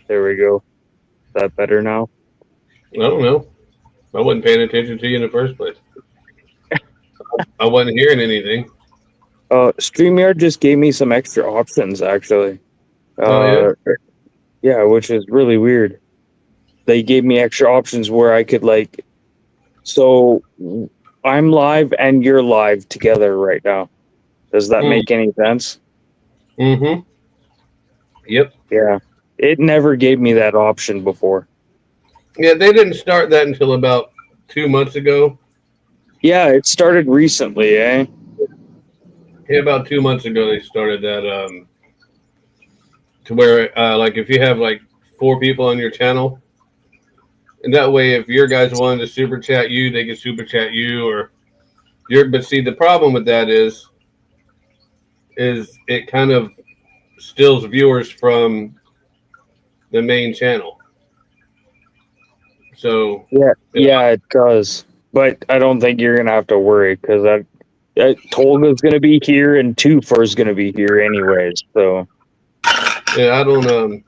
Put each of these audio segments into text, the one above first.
There we go. Is that better now? I don't know. I wasn't paying attention to you in the first place. I wasn't hearing anything. StreamYard just gave me some extra options, actually. Oh yeah. Uh, yeah, which is really weird. They gave me extra options where I could so I'm live and you're live together right now. Does that Mm. make any sense? Mm-hmm. Yep. Yeah. It never gave me that option before. Yeah, they didn't start that until about 2 months ago. Yeah, it started recently, eh? Yeah, about 2 months ago they started that. To where like if you have like 4 people on your channel, and that way if your guys wanted to super chat you, they can super chat you or your. But see, the problem with that is it kind of steals viewers from the main channel. So Yeah, you yeah, it does. But I don't think you're gonna have to worry because Tolga's gonna be here and Twofer's gonna be here anyways. So yeah, I don't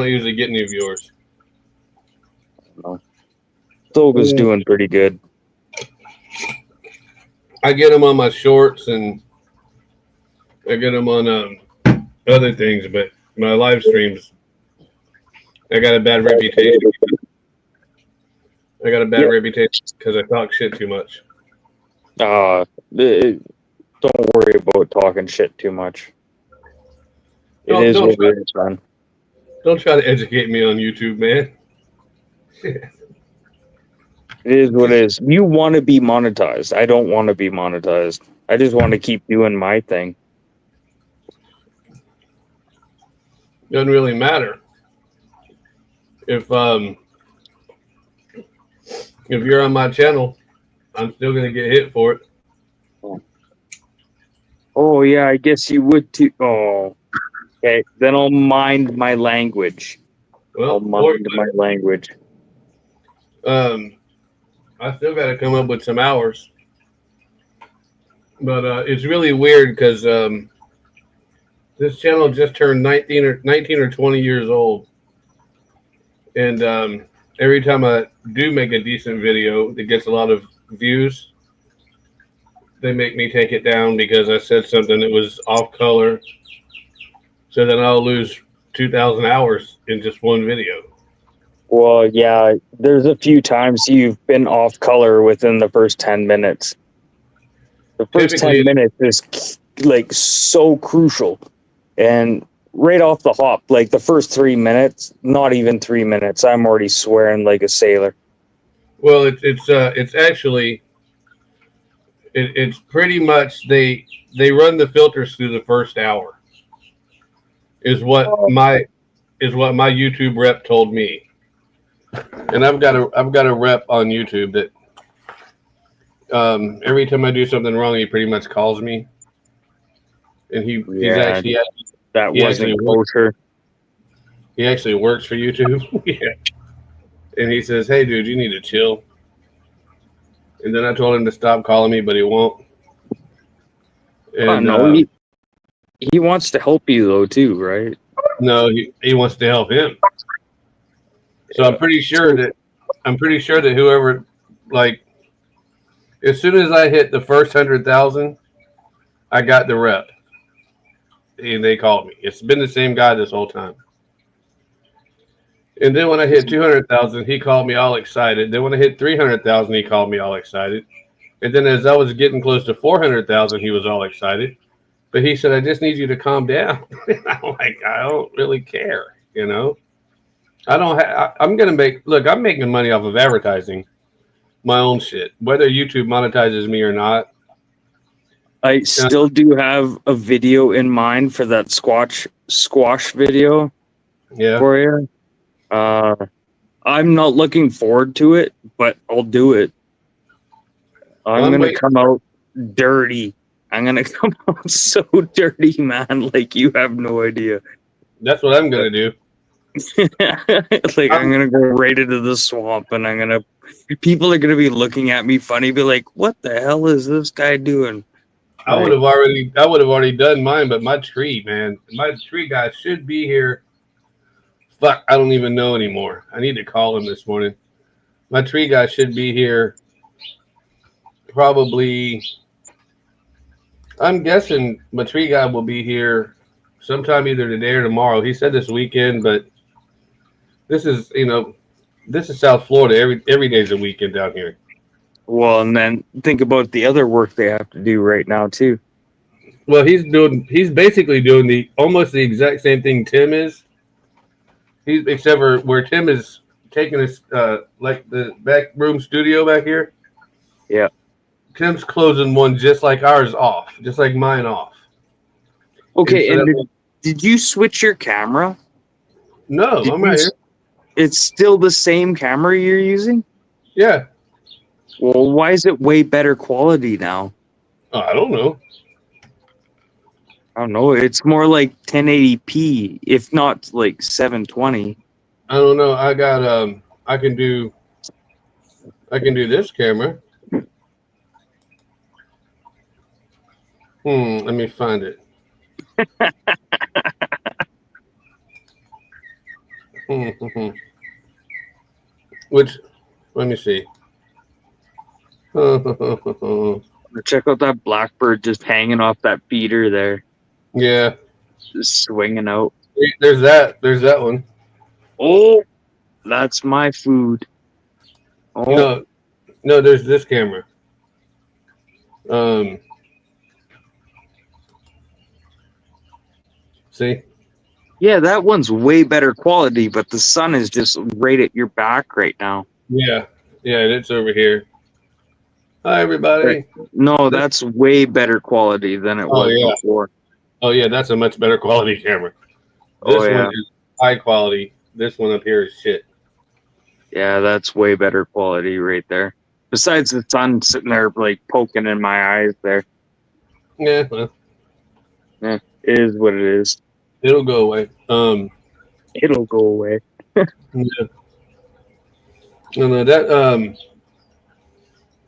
usually get any viewers. you know, Tolga's doing pretty good. I get them on my shorts and I get them on other things, but my live streams, I got a bad reputation. I got a bad Yeah. reputation because I talk shit too much. Uh, don't worry about talking shit too much. It Don't is don't what try, it is, man. don't try to educate me on YouTube, man. It is what it is. You want to be monetized. I don't want to be monetized. I just want to keep doing my thing. Doesn't really matter if if you're on my channel, I'm still gonna get hit for it. Oh yeah, I guess you would too. Oh, okay. Then I'll mind my language. I'll Well, mind my language. um, I still got to come up with some hours, but it's really weird because this channel just turned 19 or 20 years old, and every time I do make a decent video that gets a lot of views, they make me take it down because I said something that was off color. So then I'll lose 2,000 hours in just one video. Well, yeah, there's a few times you've been off color within the first 10 minutes. The first Typically, 10 minutes is like so crucial. And right off the hop, like the first 3 minutes, not even 3 minutes, I'm already swearing like a sailor. well, it's actually it's pretty much they run the filters through the first hour. Is what my YouTube rep told me. And I've got a rep on YouTube that every time I do something wrong, he pretty much calls me, and Yeah, that he wasn't actually kosher. he actually works for YouTube. Yeah, and he says, "Hey, dude, you need to chill." And then I told him to stop calling me, but he won't. And No, he wants to help you though too, right? no, he wants to help him. So I'm pretty sure that whoever, like, as soon as I hit the first 100,000, I got the rep, and they called me. It's been the same guy this whole time. And then when I hit 200,000, he called me all excited. Then when I hit 300,000, he called me all excited. And then as I was getting close to 400,000, he was all excited. But he said, "I just need you to calm down." And I'm like, I don't really care, you know. I don't. I'm gonna make. Look, I'm making money off of advertising my own shit, whether YouTube monetizes me or not. I still do have a video in mind for that squash video Yeah. for you. I'm not looking forward to it, but I'll do it. I'm gonna come out dirty. I'm gonna come out so dirty, man. Like you have no idea. That's what I'm gonna do. Like I'm gonna go right into the swamp, and people are gonna be looking at me funny, be like, "What the hell is this guy doing?" I would have already done mine, but my tree guy should be here Fuck, I don't even know anymore. I need to call him this morning. My tree guy should be here probably. I'm guessing my tree guy will be here sometime either today or tomorrow. He said this weekend, but this is, this is South Florida. Every day's a weekend down here. Well, and then think about the other work they have to do right now too. Well, he's basically doing almost the exact same thing Tim is. Except for where Tim is taking his like the back room studio back here. Yeah. Tim's closing one just like ours off, just like mine off. Okay, and did you switch your camera? No, I'm right here. It's still the same camera you're using? Yeah. Well, why is it way better quality now? I don't know. I don't know. It's more like 1080p, if not like 720. I don't know. I got I can do this camera. Let me find it. Which, let me see. Check out that blackbird just hanging off that feeder there. Yeah. Just swinging out. There's that one. Oh, that's my food. Oh. No, there's this camera. See? Yeah, that one's way better quality, but the sun is just right at your back right now. Yeah, it's over here. Hi, everybody. No, that's way better quality than it was before. Oh, yeah, that's a much better quality camera. This one is high quality. This one up here is shit. Yeah, that's way better quality right there. Besides the sun sitting there, like, poking in my eyes there. Yeah, well. Yeah, it is what it is. It'll go away. It'll go away. Yeah. No, that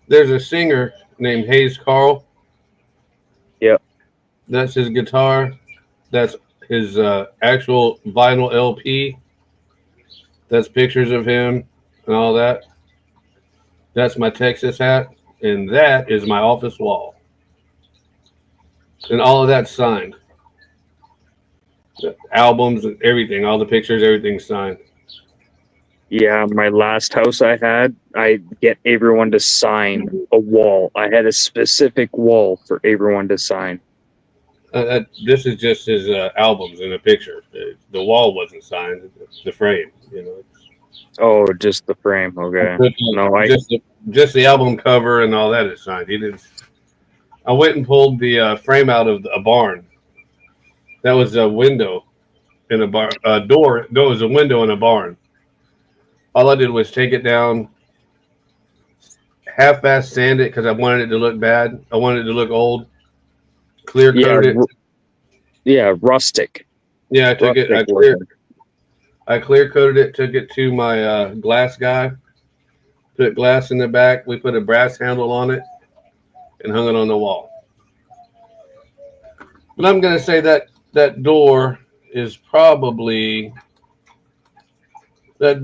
there's a singer named Hayes Carl. Yep. That's his guitar. That's his actual vinyl LP. That's pictures of him and all that. That's my Texas hat, and that is my office wall. And all of that's signed. The albums and everything, all the pictures, everything's signed. Yeah, my last house I had, I get everyone to sign a wall. I had a specific wall for everyone to sign. This is just his albums and a picture. The wall wasn't signed. The frame, Oh, just the frame. Okay. No, just the album cover and all that is signed. He didn't. I went and pulled the frame out of a barn. That was a window in a barn. Door. No, it was a window in a barn. All I did was take it down, half-ass sand it because I wanted it to look bad. I wanted it to look old. Clear coated it. Yeah, rustic. Yeah, I took it. I clear coated it. Took it to my glass guy. Put glass in the back. We put a brass handle on it and hung it on the wall. But I'm gonna say that door is probably There's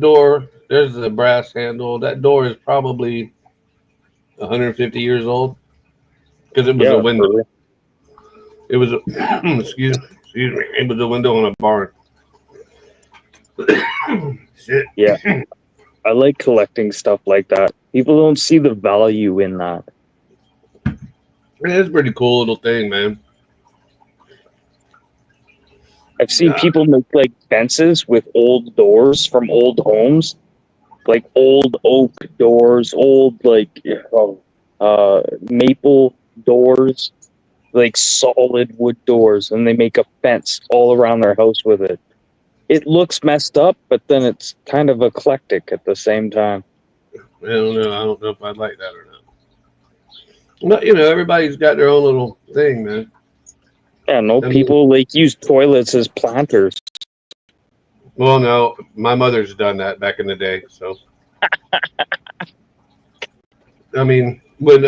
the brass handle. That door is probably 150 years old because it was a window. Probably. It was excuse me. It was a window on a barn. Shit. Yeah, I like collecting stuff like that. People don't see the value in that. It is a pretty cool little thing, man. I've seen people make like fences with old doors from old homes, like old oak doors, old like maple doors, like solid wood doors, and they make a fence all around their house with it. It looks messed up, but then it's kind of eclectic at the same time. I don't know if I'd like that or not. But everybody's got their own little thing, man. Yeah, people like use toilets as planters. Well, no, my mother's done that back in the day. So, I mean, when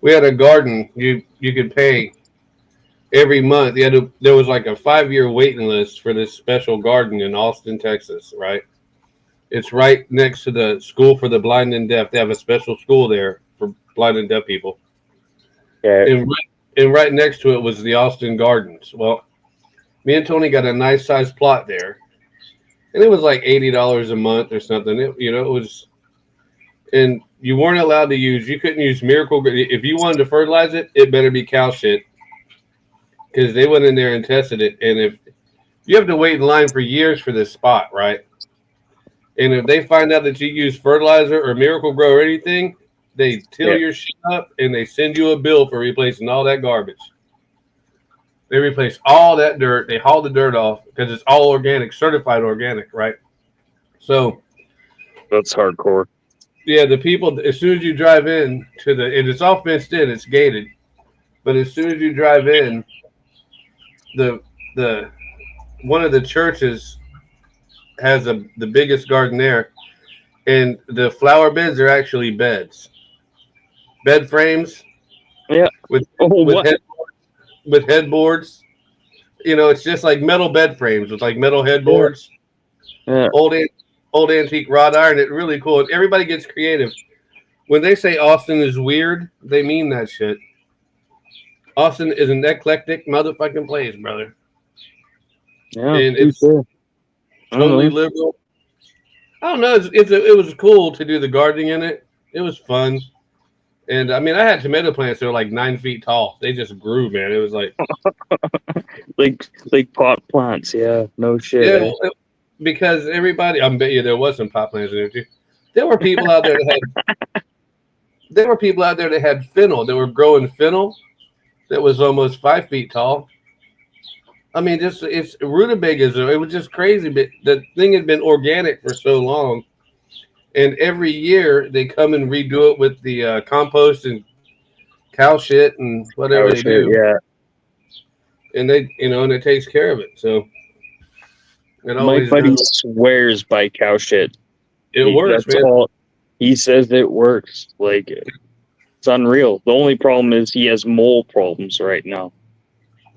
we had a garden, you could pay every month. There was like a 5-year waiting list for this special garden in Austin, Texas, right? It's right next to the School for the Blind and Deaf. They have a special school there for blind and deaf people. Okay. And right next to it was the Austin Gardens. Well, me and Tony got a nice sized plot there, and it was like $80 a month or something. It was, and you weren't allowed to use. You couldn't use Miracle if you wanted to fertilize it. It better be cow shit, because they went in there and tested it. And if you have to wait in line for years for this spot, right? And if they find out that you use fertilizer or Miracle Grow or anything, they till your shit up and they send you a bill for replacing all that garbage. They replace all that dirt. They haul the dirt off because it's all organic, certified organic, right? So That's hardcore. Yeah, the people, as soon as you drive in and it's all fenced in, it's gated. But as soon as you drive in, the one of the churches has the biggest garden there, and the flower beds are actually beds, bed frames. Yeah. With headboards. It's just like metal bed frames with like metal headboards. Yeah. Old antique wrought iron. It's really cool. And everybody gets creative. When they say Austin is weird, they mean that shit. Austin is an eclectic motherfucking place, brother. Yeah, and it's sure. totally liberal. I don't know. It was cool to do the gardening in it. It was fun. And I mean, I had tomato plants that were like 9 feet tall. They just grew, man. It was like like pot plants. Yeah, no shit. Yeah, because everybody, I bet you there was some pot plants in there too. There were people out there that had fennel. That were growing fennel that was almost 5 feet tall. I mean, it's rutabagas. It was just crazy. But the thing had been organic for so long, and every year they come and redo it with the compost and cow shit and whatever they do. Yeah, and and it takes care of it. So my buddy swears by cow shit. It works, man. He says it works. Like, it's unreal. The only problem is he has mole problems right now.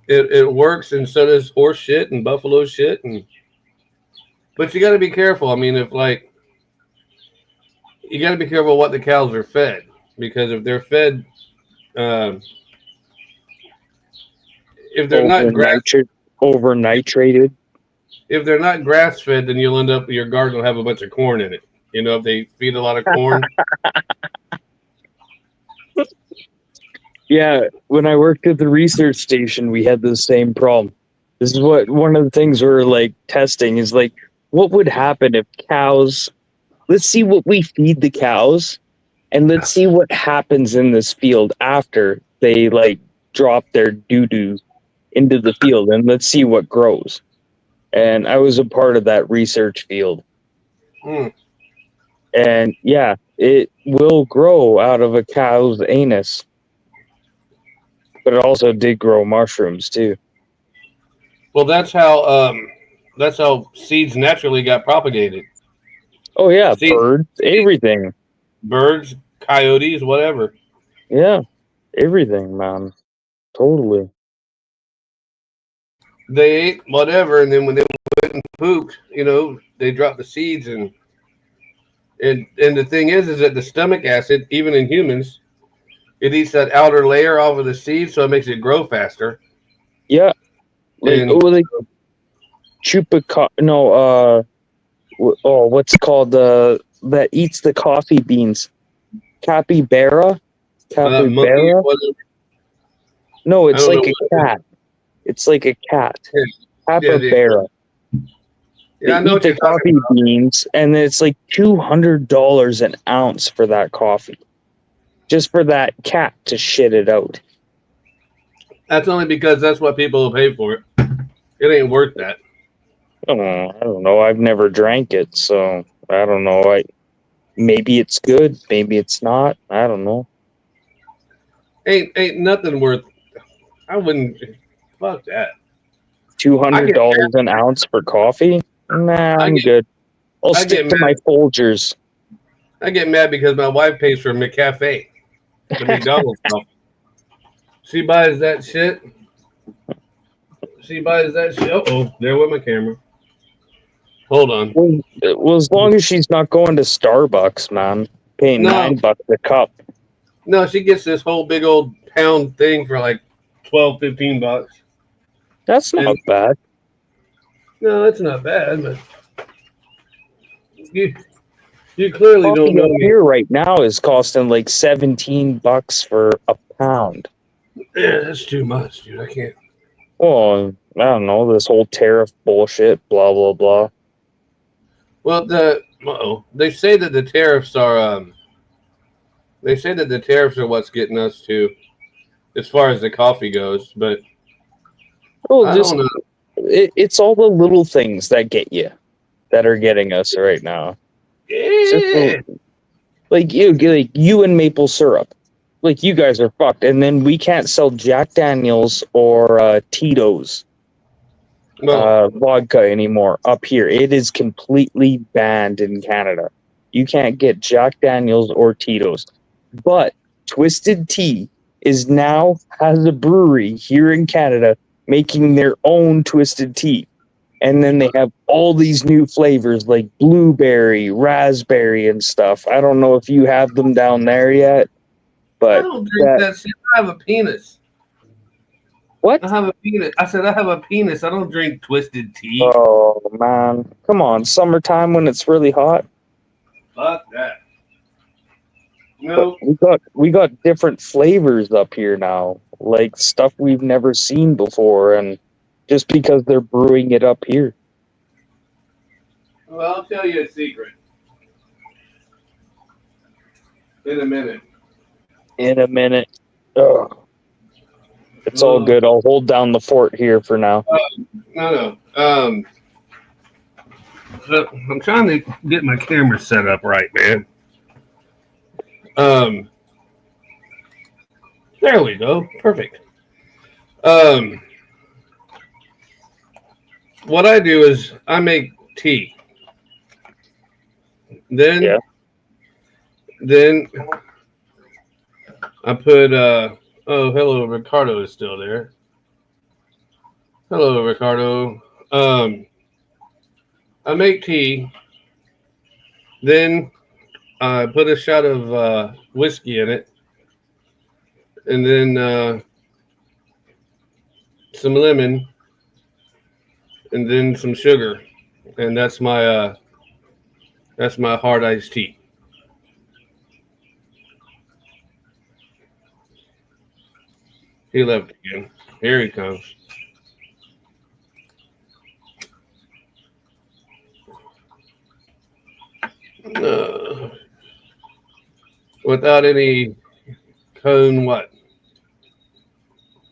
It works, and so does horse shit and buffalo shit, but you got to be careful. I mean, you got to be careful what the cows are fed, because if they're fed, if they're not over nitrated, if they're not grass fed, then you'll end up your garden will have a bunch of corn in it. If they feed a lot of corn. Yeah, when I worked at the research station, we had the same problem. This is what one of the things we're like testing is like, what would happen if cows? Let's see what we feed the cows, and let's see what happens in this field after they like drop their doo-doo into the field, and let's see what grows. And I was a part of that research field. And yeah, it will grow out of a cow's anus. But it also did grow mushrooms too. Well, that's how seeds naturally got propagated. Oh yeah, birds, everything. Birds, coyotes, whatever. Yeah, everything, man. Totally. They ate whatever, and then when they went and pooped, they dropped the seeds, and the thing is that the stomach acid, even in humans, it eats that outer layer off of the seed, so it makes it grow faster. Yeah. What's called that eats the coffee beans? Capybara? Capybara? No, it's like a cat. It's like a cat. Capybara. Yeah, I they know eat the coffee beans, and it's like $200 an ounce for that coffee. Just for that cat to shit it out. That's only because that's what people will pay for it. It ain't worth that. I don't know. I've never drank it, so I don't know. Maybe it's good. Maybe it's not. I don't know. Ain't nothing worth. I wouldn't. Fuck that. $200 an ounce for coffee? Nah, I'm good. I'll stick to my Folgers. I get mad because my wife pays for McCafe, the McDonald's stuff. She buys that shit, She buys that shit. Uh-oh, there went my camera. Hold on. Well, as long as she's not going to Starbucks, man, paying No. $9 a cup. No, she gets this whole big old pound thing for like $12-15. That's not And- bad. No, it's not bad, but you clearly Coffee don't know up me. here right now is costing like $17 for a pound. Yeah, that's too much, dude. I can't. Well, I don't know, this whole tariff bullshit, blah blah blah. Well, they say that the tariffs are they say that the tariffs are what's getting us to, as far as the coffee goes. But Well, I just don't know. it's all the little things that get you, that are getting us right now. It's just Yeah. like you and maple syrup, like you guys are fucked, and then we can't sell Jack Daniels or Tito's Well, vodka anymore up here. It is completely banned in Canada. You can't get Jack Daniels or Tito's, but Twisted Tea is now has a brewery here in Canada making their own Twisted Tea. And then they have all these new flavors like blueberry, raspberry, and stuff. I don't know if you have them down there yet, I but don't drink that shit. I have a penis. what? I have a penis. I said I have a penis. I don't drink Twisted Tea. Oh man, come on! Summertime when it's really hot. Fuck that. No. We got different flavors up here now, like stuff we've never seen before, and just because they're brewing it up here. Well, I'll tell you a secret. In a minute. In a minute. Ugh. It's all good. I'll hold down the fort here for now. No. So I'm trying to get my camera set up right, man. There we go. Perfect. What I do is I make tea. Then I put oh, hello, Ricardo is still there. Hello, Ricardo. I make tea. Then I put a shot of whiskey in it. And then some lemon. And then some sugar. And that's my hard iced tea. He left again. Here he comes. Without any cone, what?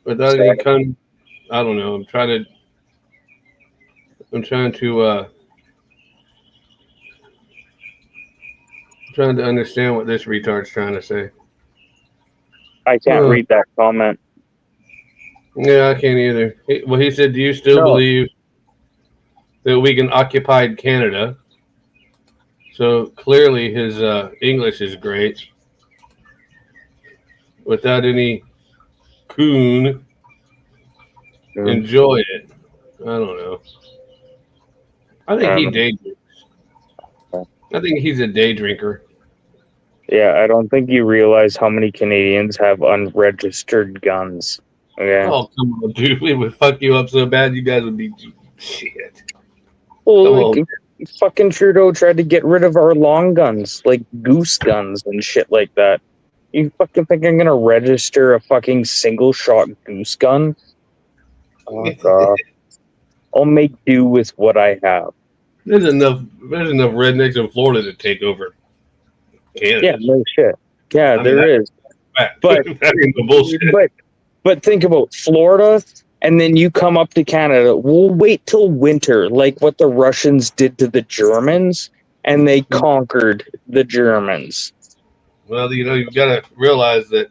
Without any cone, I don't know. I'm trying to understand what this retard's trying to say. I can't read that comment. Yeah, I can't either. He said, do you still believe that we can occupy Canada? So clearly his English is great. Without any coon, enjoy it. I don't know. I think he day drinks. I think he's a day drinker. Yeah, I don't think you realize how many Canadians have unregistered guns. Okay. Oh, come on, dude. We would fuck you up so bad you guys would be shit. Well, like, fucking Trudeau tried to get rid of our long guns, like goose guns and shit like that. You fucking think I'm gonna register a fucking single shot goose gun? Oh god. I'll make do with what I have. There's enough rednecks in Florida to take over Canada. Yeah, no shit. Yeah, there is. But but think about Florida, and then you come up to Canada. We'll wait till winter, like what the Russians did to the Germans, and they conquered the Germans. Well, you've got to realize that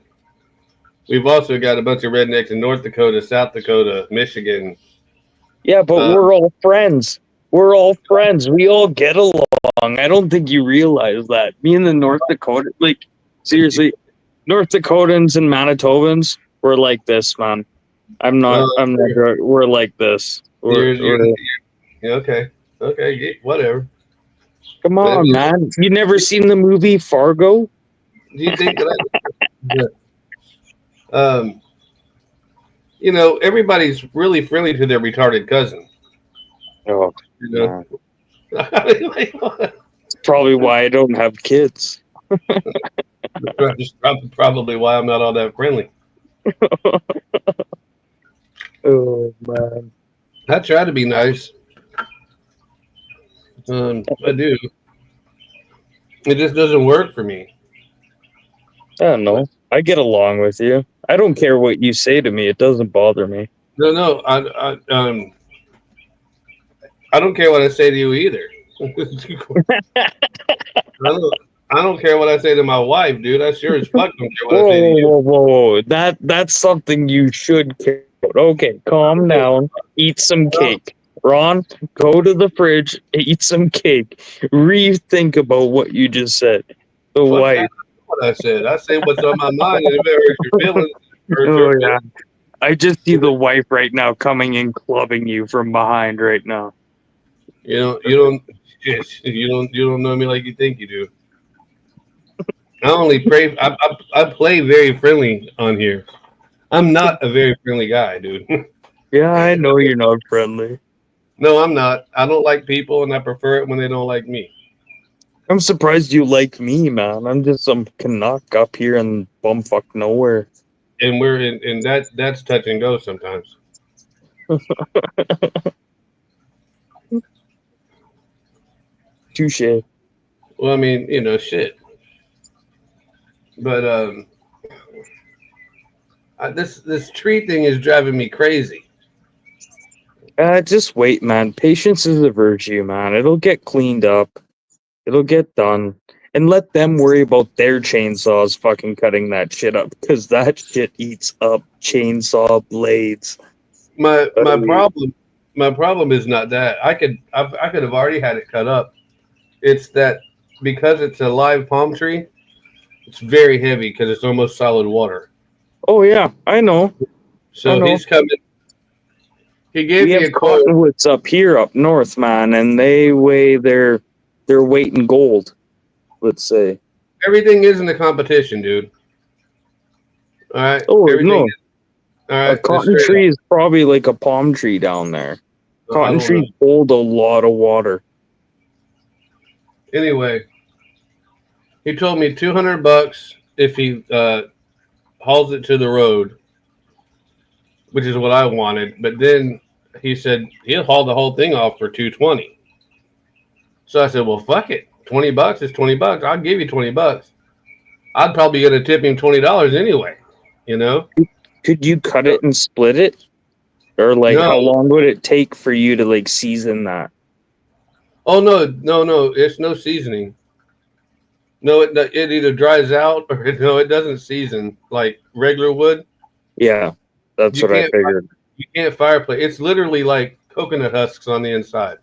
we've also got a bunch of rednecks in North Dakota, South Dakota, Michigan. Yeah, but we're all friends. We're all friends. We all get along. I don't think you realize that. Me and the North Dakota, like, seriously, North Dakotans and Manitobans were like this, man. I'm not. I'm not. We're like this. Yeah, okay. Whatever. Come on, man. You never seen the movie Fargo? Do you think that everybody's really friendly to their retarded cousin. Oh, You know? It's probably why I don't have kids. That's probably why I'm not all that friendly. Oh man. I try to be nice. I do. It just doesn't work for me. I don't know. I get along with you. I don't care what you say to me. It doesn't bother me. No. I don't care what I say to you either. I don't care what I say to my wife, dude. I sure as fuck don't care what I say to you. Whoa. That's something you should care about. Okay, calm down. Eat some cake. Ron, go to the fridge, eat some cake. Rethink about what you just said. The wife. What I said what's on my mind, and if it hurts your feelings. Yeah. I just see the wife right now coming and clubbing you from behind right now. You don't know me like you think you do. I only pray. I play very friendly on here. I'm not a very friendly guy, dude. Yeah, I know you're not friendly. No, I'm not. I don't like people, and I prefer it when they don't like me. I'm surprised you like me, man. I'm just some Canuck up here in bumfuck nowhere. And we're in that's touch and go sometimes. Touche. Well, I mean, shit. But this tree thing is driving me crazy. Just wait, man. Patience is a virtue, man. It'll get cleaned up. It'll get done. And let them worry about their chainsaws fucking cutting that shit up, because that shit eats up chainsaw blades. My problem is not that. I could have already had it cut up. It's that because it's a live palm tree, it's very heavy because it's almost solid water. Oh yeah, I know. So he's coming. He gave me a call. Cottonwoods up here, up north, man, and they weigh their weight in gold. Let's say everything isn't a competition, dude. All right. Oh no. All right. A cotton tree is probably like a palm tree down there. Cotton trees hold a lot of water. Anyway, he told me $200 if he hauls it to the road, which is what I wanted. But then he said he'll haul the whole thing off for $220. So I said, well, fuck it. $20 is $20. I'll give you $20. I'd probably gonna tip him $20 anyway. Could you cut it and split it, or like how long would it take for you to like season that? Oh no! It's no seasoning. No, it either dries out or it doesn't season like regular wood. Yeah, that's what I figured. You can't fireplace. It's literally like coconut husks on the inside.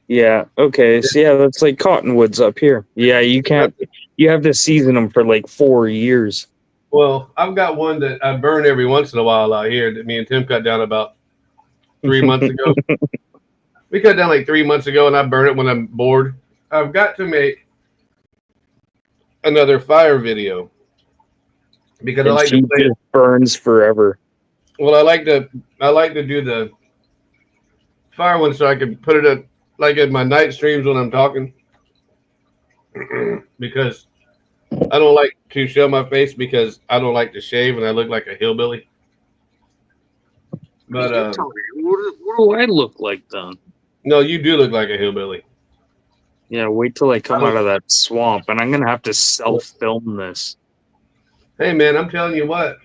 Yeah. Okay. So yeah, that's like cottonwoods up here. Yeah, you can't. You have to season them for like 4 years. Well, I've got one that I burn every once in a while out here that me and Tim cut down about 3 months ago. We cut down like 3 months ago, and I burn it when I'm bored. I've got to make another fire video because I like to play. It burns forever. Well, I like to do the fire one so I can put it at like in my night streams when I'm talking because I don't like to show my face because I don't like to shave and I look like a hillbilly. But what do I look like then? No, you do look like a hillbilly. Yeah, wait till I come out of that swamp, and I'm gonna have to self-film this. Hey man, I'm telling you what,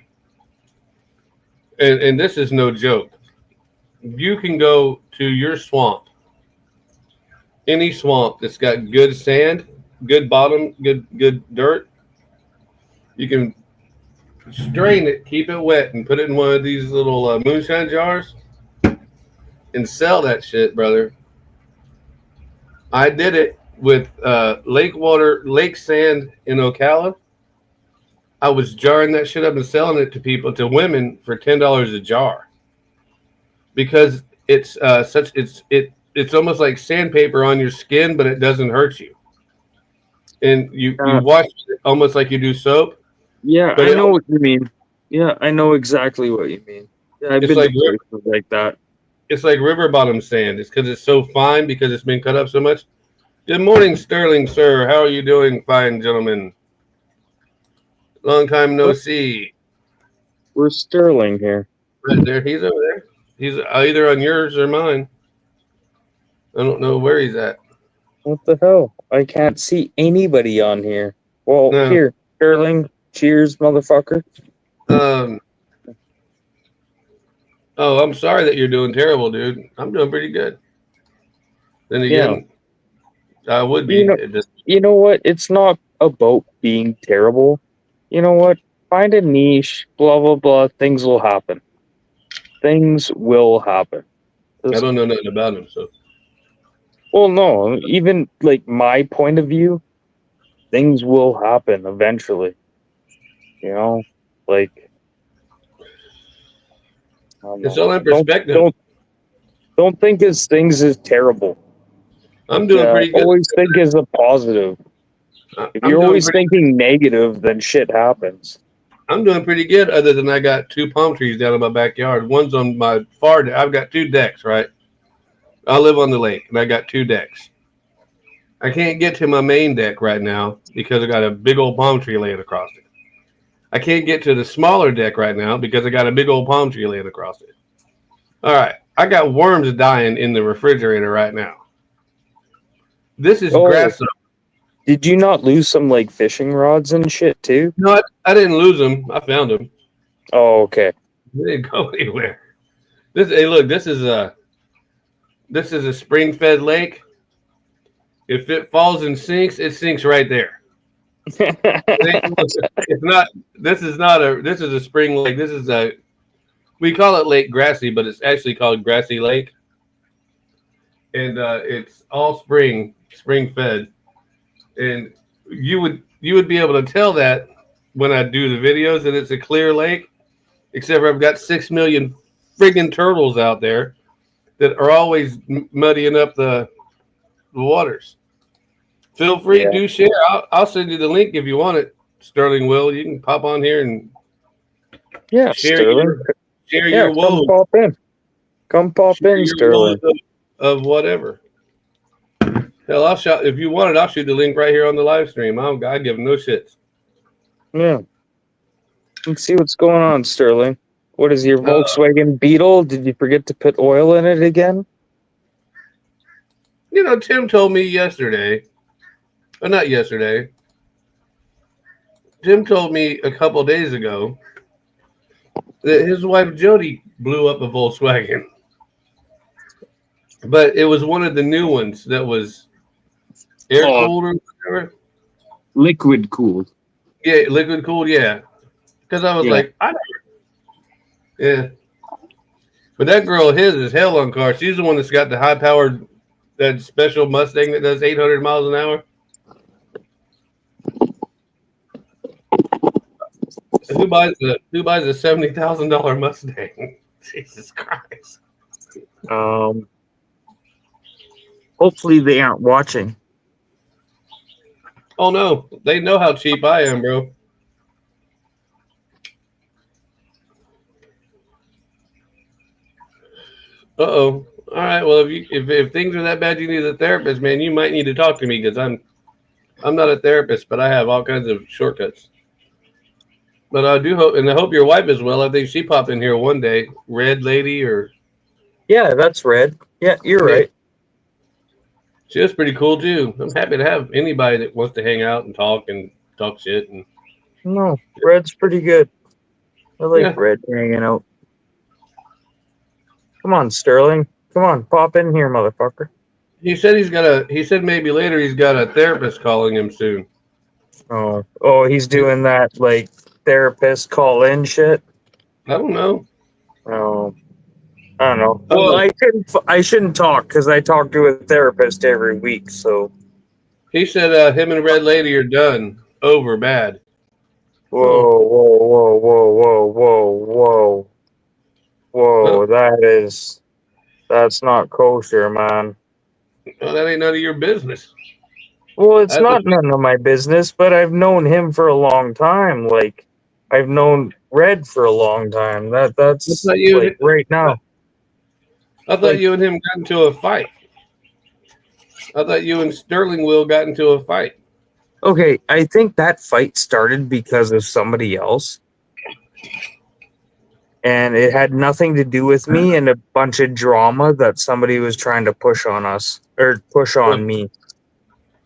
and this is no joke. You can go to your swamp, any swamp that's got good sand, good bottom, good dirt. You can strain it, keep it wet, and put it in one of these little moonshine jars and sell that shit, brother. I did it with lake sand in Ocala. I was jarring that shit up and selling it to people, to women, for $10 a jar. because it's it's almost like sandpaper on your skin, but it doesn't hurt you. And you Uh, wash it almost like you do soap, yeah, but I know what you mean. Yeah, I know exactly what you mean. Yeah, I've it's been to like places like that. it's like river bottom sand. It's because it's so fine because it's been cut up so much. Good morning, Sterling, sir. How are you doing, fine gentlemen? Long time no What? see. We're Sterling here. Right there, he's over there. He's either on yours or mine. I don't know where he's at. What the hell? I can't see anybody on here. Well, No. here, Sterling. Cheers, motherfucker. Um. Oh, I'm sorry that you're doing terrible, dude. I'm doing pretty good. Then Yeah. again, I would be. You know, It just you know what? It's not about being terrible. You know what? Find a niche, blah, blah, blah. Things will happen. Things will happen. I don't know nothing about him. So Well, no, even like my point of view, things will happen eventually. You know, like I don't it's know. all in perspective. Don't think as things as terrible. I'm doing pretty good. Always think as a positive. If I'm you're doing always pretty. thinking negative, then shit happens. I'm doing pretty good. Other than I got two palm trees down in my backyard. One's on my far. I've got two decks. Right. I live on the lake, and I got two decks. I can't get to my main deck right now because I got a big old palm tree laying across it. I can't get to the smaller deck right now because I got a big old palm tree laying across it. All right. I got worms dying in the refrigerator right now. This is grass. Did you not lose some like fishing rods and shit too? No, I didn't lose them. I found them. Oh, okay. They didn't go anywhere. Hey, look, this is a spring-fed lake. If it falls and sinks, it sinks right there. It's not. This is not a. This is a spring lake. This is a. We call it Lake Grassy, but it's actually called Grassy Lake, and it's all spring fed. And you would be able to tell that when I do the videos that it's a clear lake, except for I've got 6 million friggin' turtles out there that are always muddying up the waters. Feel free to share. I'll send you the link if you want it, Sterling. Will you can pop on here and share Sterling. your woes. Come pop in, Sterling. Of whatever. Hell, if you want it, I'll shoot the link right here on the live stream. I give no shits. Yeah. Let's see what's going on, Sterling. What is your Volkswagen Beetle? Did you forget to put oil in it again? You know, Tim told me yesterday. Not yesterday. Tim told me a couple days ago that his wife Jody blew up a Volkswagen. But it was one of the new ones that was air cooled or whatever. Liquid cooled. Yeah, liquid cooled, yeah. Because I was like, yeah. But that girl, his is hell on cars. She's the one that's got the high powered, that special Mustang that does 800 miles an hour. Who buys a $70,000 Mustang? Jesus Christ. Hopefully they aren't watching. Oh no, they know how cheap I am, bro. Uh-oh. All right. Well, if things are that bad, you need a therapist, man. You might need to talk to me because I'm not a therapist, but I have all kinds of shortcuts. But I do hope, and I hope your wife is well. I think she popped in here one day, Red Lady, or yeah, that's Red. Yeah, you're right. She was pretty cool too. I'm happy to have anybody that wants to hang out and talk shit. And no, Red's pretty good. I like Red hanging out. Come on, Sterling. Come on, pop in here, motherfucker. He said he said maybe later he's got a therapist calling him soon. Oh, he's doing that like therapist call in shit. I don't know. Oh, I don't know. Well, I shouldn't talk because I talk to a therapist every week. So he said him and Red Lady are done. Over bad. Whoa! That is That's not kosher, man. Well, that ain't none of your business. Well, it's That's not none of my business, but I've known him for a long time. Like, I've known Red for a long time. I That's thought you like right now. I thought Like, you and him got into a fight. I thought you and Sterling Will got into a fight. okay, I think that fight started because of somebody else, and it had nothing to do with me and a bunch of drama that somebody was trying to push on us or push Well, on me.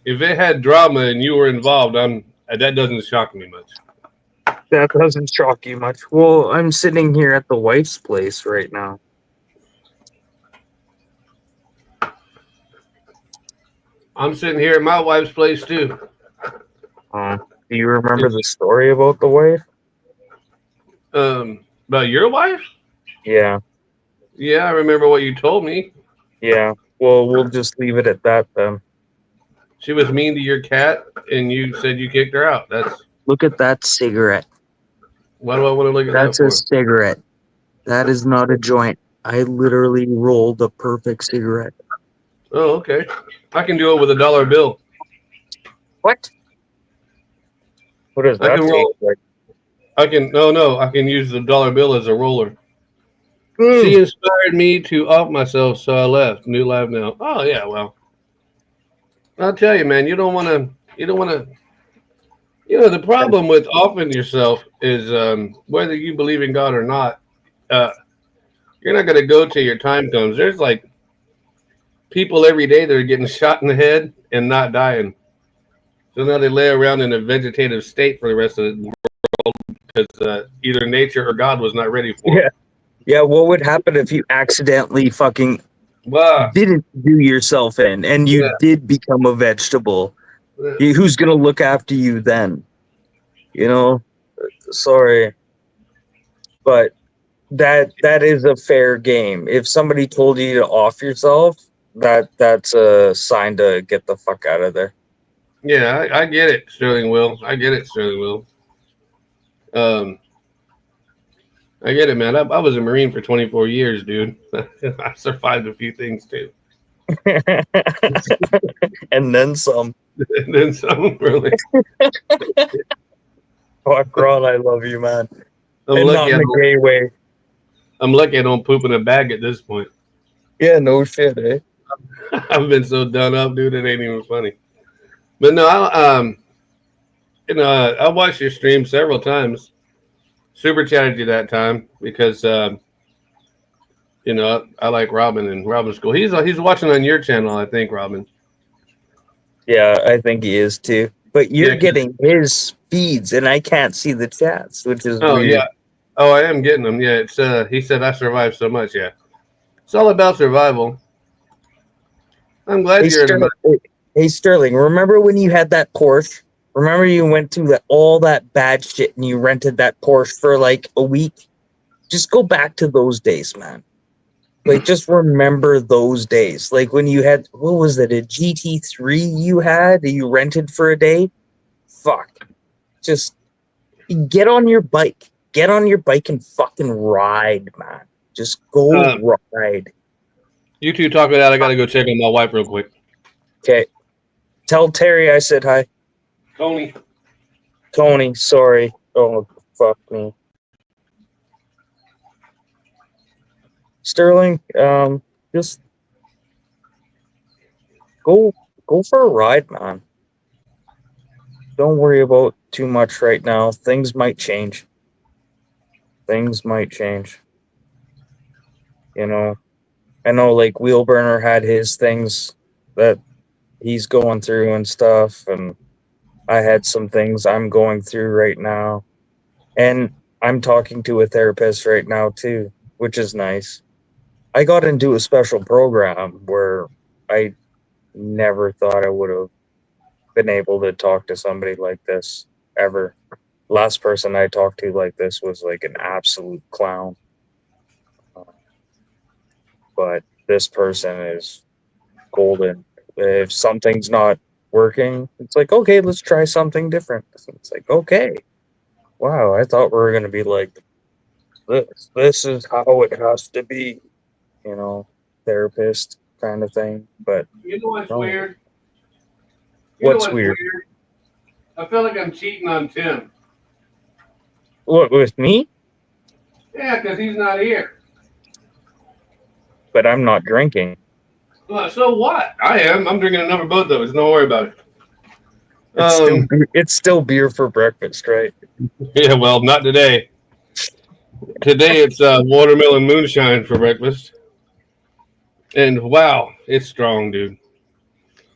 if it had drama and you were involved, that doesn't shock me much. That doesn't shock you much. Well, I'm sitting here at the wife's place right now. I'm sitting here at my wife's place too. Do you remember the story about the wife? About your wife? Yeah, Yeah, I remember what you told me. yeah. Well, we'll just leave it at that then. She was mean to your cat, and you said you kicked her out. Look at that cigarette. Why do I want to look at That's that a for? cigarette. That is not a joint. I literally rolled a perfect cigarette. Oh, okay. I can do it with a dollar bill. What? What does I that can taste roll. like? I can no. I can use the dollar bill as a roller. Mm. She inspired me to off myself, so I left. New life now. Oh yeah, well, I'll tell you, man. You don't want to. The problem with offing yourself is whether you believe in God or not. Uh, you're not going to go till your time comes. There's like people every day that are getting shot in the head and not dying. So now they lay around in a vegetative state for the rest of the world because either nature or God was not ready for Yeah. it. Yeah, what would happen if you accidentally fucking Wow. didn't do yourself in and you Yeah. did become a vegetable? Who's going to look after you then? You know? Sorry. But that is a fair game. If somebody told you to off yourself, that's a sign to get the fuck out of there. Yeah, I get it, Sterling Will. I get it, Sterling Will. I get it, man. I was a Marine for 24 years, dude. I survived a few things too. And then some. And then some, really. Fuck, Ron, I love you, man. I'm And not lucky. in a gay way. I'm lucky I don't poop in a bag at this point. Yeah, no shit, eh? I've been so done up, dude. It ain't even funny. But no, I watched your stream several times. Super chatted you that time because I like Robin and Robin's cool. He's watching on your channel, I think, Robin. Yeah, I think he is too. But you're Yeah, getting his feeds, and I can't see the chats, which is oh weird. yeah. Oh, I am getting them. Yeah, it's he said I survived so much. Yeah, it's all about survival. I'm glad Hey, you're in Sterling, the. hey, Sterling, remember when you had that Porsche? Remember you went through all that bad shit and you rented that Porsche for like a week? Just go back to those days, man. Like, just remember those days. Like when you had, what was it, a GT3 you had that you rented for a day? Fuck. Just get on your bike. Get on your bike and fucking ride, man. Just go ride. You two talk it out. I gotta go check on my wife real quick. Okay. Tell Terry I said hi. Tony, sorry. Oh, fuck me. Sterling, just go for a ride, man. Don't worry about too much right now. Things might change. Things might change. You know, I know like Wheelburner had his things that he's going through and stuff, and I had some things I'm going through right now. And I'm talking to a therapist right now too, which is nice. I got into a special program where I never thought I would have been able to talk to somebody like this ever. Last person I talked to like this was like an absolute clown. But this person is golden. If something's not working, it's like, okay, let's try something different. It's like, okay, wow, I thought we were going to be like this. This is how it has to be, you know. therapist kind of thing. But You know what's Oh. weird? What's weird? I feel like I'm cheating on Tim. What, with me? Yeah, because he's not here. But I'm not drinking. Well, so what? I am. I'm drinking another both of us. Don't worry about it. It's still beer for breakfast, right? Yeah, well, not today. Today it's watermelon moonshine for breakfast. And wow, it's strong, dude.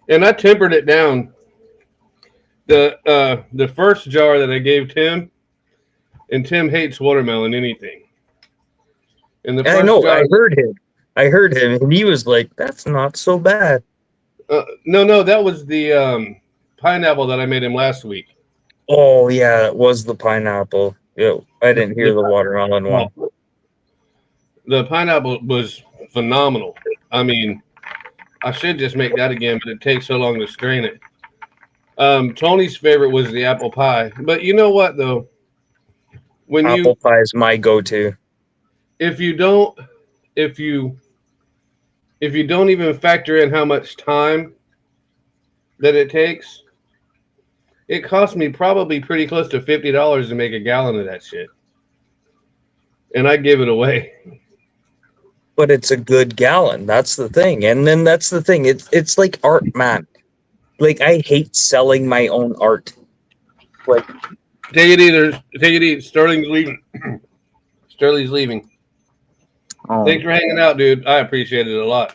And I tempered it down. The first jar that I gave Tim, and Tim hates watermelon anything. And the first I know. jar, I heard him, and he was like, "That's not so bad." no, that was the pineapple that I made him last week. Oh yeah, it was the pineapple. Yeah, I didn't hear the watermelon one. The pineapple was phenomenal. I mean, I should just make that again, but it takes so long to strain it. Tony's favorite was the apple pie, but you know what though? When Apple pie is my go-to. if you don't even factor in how much time that it takes, it cost me probably pretty close to $50 to make a gallon of that shit, and I give it away. But it's a good gallon. That's the thing. And then that's the thing. It's like art, man. Like I hate selling my own art. Like Take it easy. Sterling's leaving. Sterling's leaving. Thanks for hanging out, dude. I appreciate it a lot.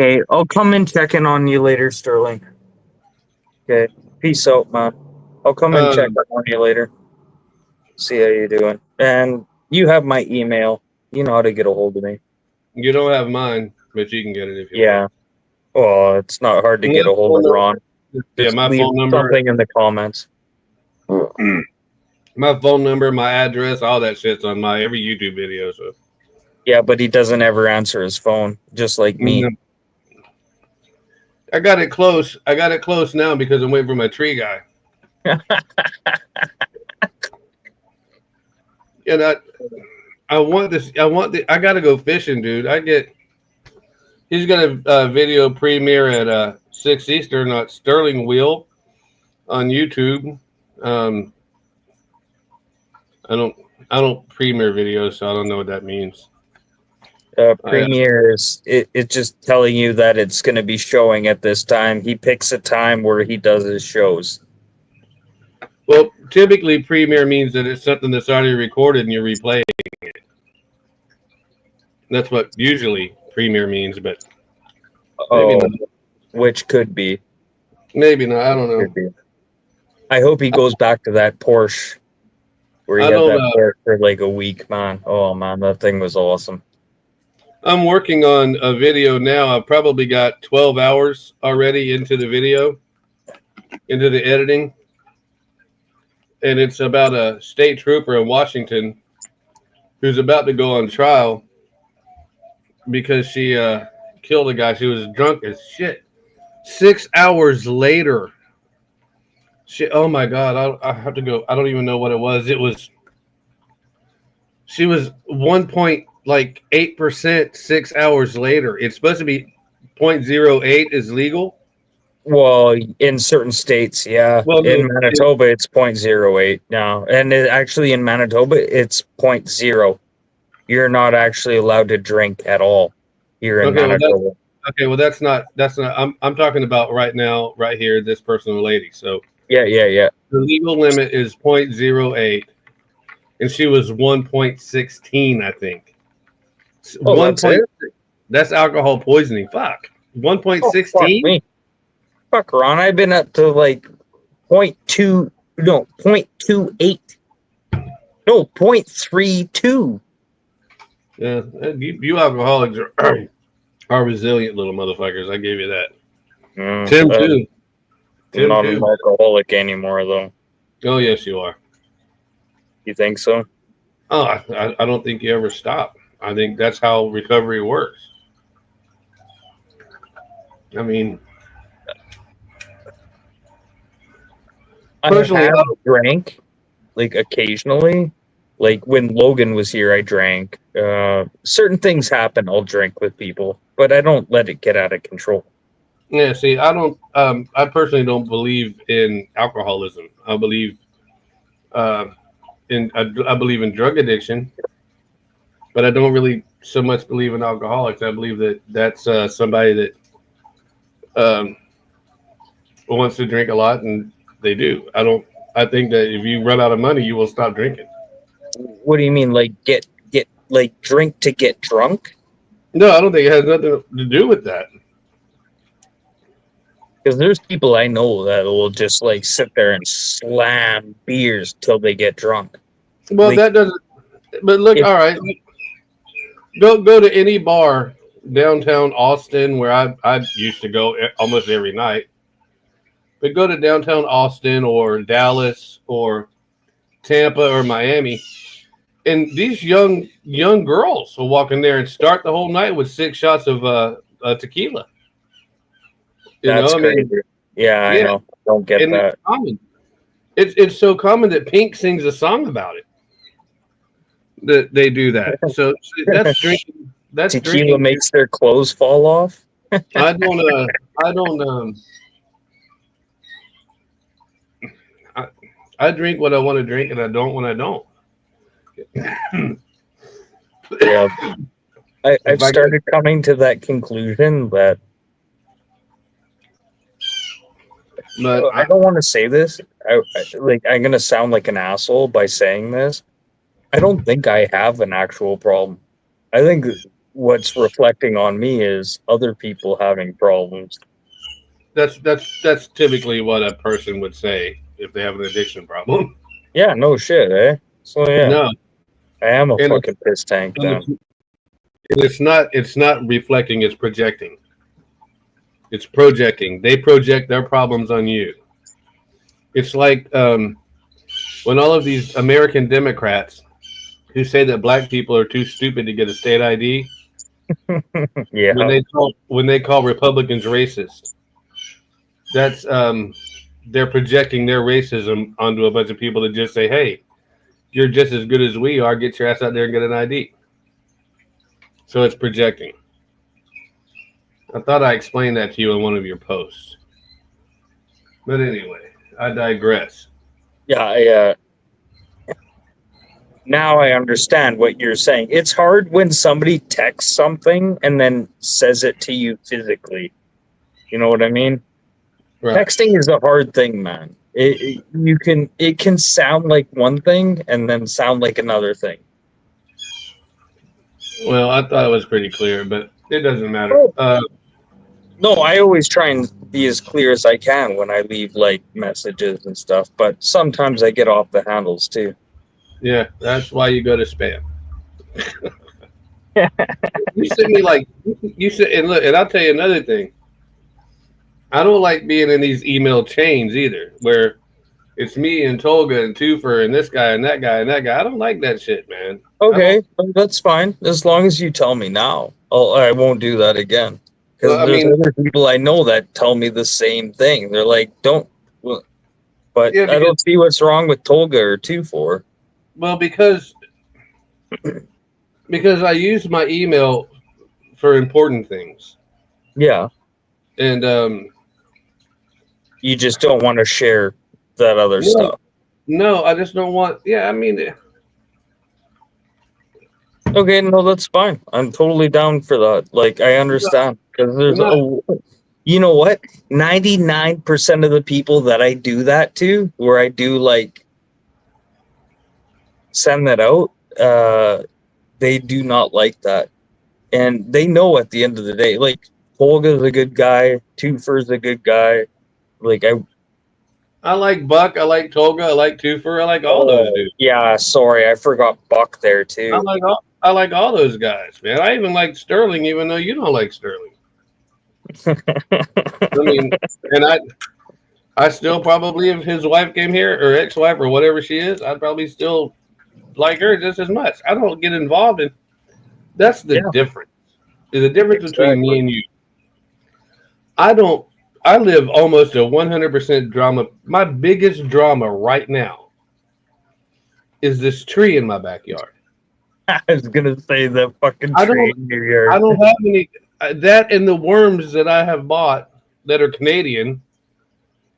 Okay, I'll come and check in on you later, Sterling. Okay, peace out, man. I'll come and check on you later. See how you're doing. And you have my email. You know how to get a hold of me. You don't have mine, but you can get it if you Yeah. want. Well, it's not hard to get a hold of Ron. Yeah, Just my leave phone number. something in the comments. My phone number, my address, all that shit's on my every YouTube video. So Yeah, but he doesn't ever answer his phone, just like me. I got it close. I got it close now because I'm waiting for my tree guy. And I want this. I got to go fishing, dude. He's got a video premiere at 6 Eastern at Sterling Wheel on YouTube. I don't premiere videos, so I don't know what that means. Premiere is it's just telling you that it's going to be showing at this time. He picks a time where he does his shows. Well, typically premiere means that it's something that's already recorded and you're replaying it. That's what usually premiere means, but maybe not. Which could be. Maybe not. I don't know. I hope he goes back to that Porsche where he had that Porsche for like a week, man. Oh man, that thing was awesome. I'm working on a video now. I've probably got 12 hours already into the video, into the editing. And it's about a state trooper in Washington who's about to go on trial because she killed a guy. She was drunk as shit. 6 hours later. Oh my God. I have to go. I don't even know what it was. She was 1.8% 6 hours later. It's supposed to be 0.08 is legal. Well, in certain states, yeah. Well, in Manitoba, it's 0.08 now. And actually in Manitoba, it's 0.0. You're not actually allowed to drink at all here in Manitoba. Well, that's not. I'm talking about right now, right here, this person and lady. So yeah. The legal limit is 0.08, and she was 1.16, I think. Oh, that's alcohol poisoning. Fuck. 1.16. Fuck, Ron. I've been up to like 0.28. No, 0.32. Yeah, you alcoholics are resilient little motherfuckers. I give you that. Tim too. I'm not an alcoholic anymore, though. Oh yes, you are. You think so? Oh, I don't think you ever stop. I think that's how recovery works. I mean, personally, I have drank like occasionally, Like when Logan was here, I drank. Certain things happen, I'll drink with people, but I don't let it get out of control. Yeah, see, I don't. I personally don't believe in alcoholism. I believe I believe in drug addiction, but I don't really so much believe in alcoholics. I believe that that's somebody that wants to drink a lot, and they do. I don't. I think that if you run out of money, you will stop drinking. What do you mean, like get like drink to get drunk? No, I don't think it has nothing to do with that. Because there's people I know that will just like sit there and slam beers till they get drunk. Well, Like, that doesn't. But look, if- all right, go to any bar downtown Austin where I used to go almost every night. But go to downtown Austin or Dallas or Tampa or Miami, and these young girls will walk in there and start the whole night with 6 shots of tequila. That's crazy. Yeah, I yeah. know. Don't get And that. it's common. It's so common that Pink sings a song about it. That they do that. So that's drinking. That's Tequila drinking. makes their clothes fall off. I don't. I drink what I want to drink, and I don't when I don't. Yeah, I've If I started coming to that conclusion that But I don't want to say this. I'm gonna sound like an asshole by saying this. I don't think I have an actual problem. I think what's reflecting on me is other people having problems. that's typically what a person would say if they have an addiction problem. Yeah, no shit, eh? So yeah, No, I am a And- fucking piss tank then. it's not reflecting. It's projecting. It's projecting. They project their problems on you. It's like when all of these American Democrats who say that black people are too stupid to get a state ID, Yeah, when they call Republicans racist, that's they're projecting their racism onto a bunch of people that just say, "Hey, you're just as good as we are. Get your ass out there and get an ID." So it's projecting. I thought I explained that to you in one of your posts. But anyway, I digress. yeah. Now I understand what you're saying. It's hard when somebody texts something and then says it to you physically. You know what I mean? Right. Texting is a hard thing, man. It can sound like one thing and then sound like another thing. Well, I thought it was pretty clear, but it doesn't matter. No, I always try and be as clear as I can when I leave like messages and stuff, but sometimes I get off the handles too. Yeah, that's why you go to spam. You send me like you said, and look, and I'll tell you another thing. I don't like being in these email chains either, where it's me and Tolga and Twofer and this guy and that guy and that guy. I don't like that shit, man. Okay, that's fine. As long as you tell me now, I won't do that again. Because Well, I there's mean- other people I know that tell me the same thing. They're like, don't. Well, but Yeah, I don't see what's wrong with Tolga or 2-4. Well, because I use my email for important things, Yeah, and you just don't want to share that other No. stuff. no, I just don't want. Yeah, I mean, Okay, no, that's fine. I'm totally down for that. Like, I understand because there's you know what? 99% of the people that I do that to, where I do like send that out, they do not like that, and they know at the end of the day, like Holga's a good guy, Twofer's a good guy. Like I like Buck, I like Tolga, I like Twofer, I like all those dudes. Yeah, sorry, I forgot Buck there too. I like all those guys, man. I even like Sterling, even though you don't like Sterling. I mean, and I still probably, if his wife came here or ex-wife or whatever she is, I'd probably still like her just as much. I don't get involved in. That's the difference. There's a difference between me and you. I live almost a 100% drama. My biggest drama right now is this tree in my backyard. I was gonna say the fucking I tree don't in your yard. I don't have any that and the worms that I have bought that are Canadian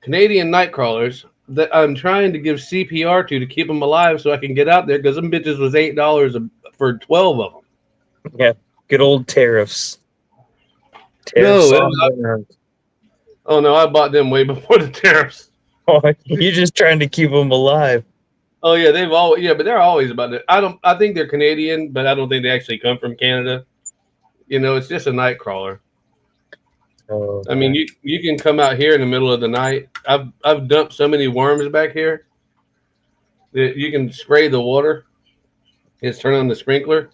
night crawlers that I'm trying to give CPR to keep them alive so I can get out there because them bitches was $8 for 12 of them. Yeah, good old tariffs. No, Tariffs on worms. oh no, I bought them way before the tariffs. Oh, you're just trying to keep them alive. Oh yeah, but they're always about it. I think they're Canadian, but I don't think they actually come from Canada. You know, it's just a night crawler. Oh, I mean, you can come out here in the middle of the night. I've dumped so many worms back here that you can spray the water. Just turn on the sprinkler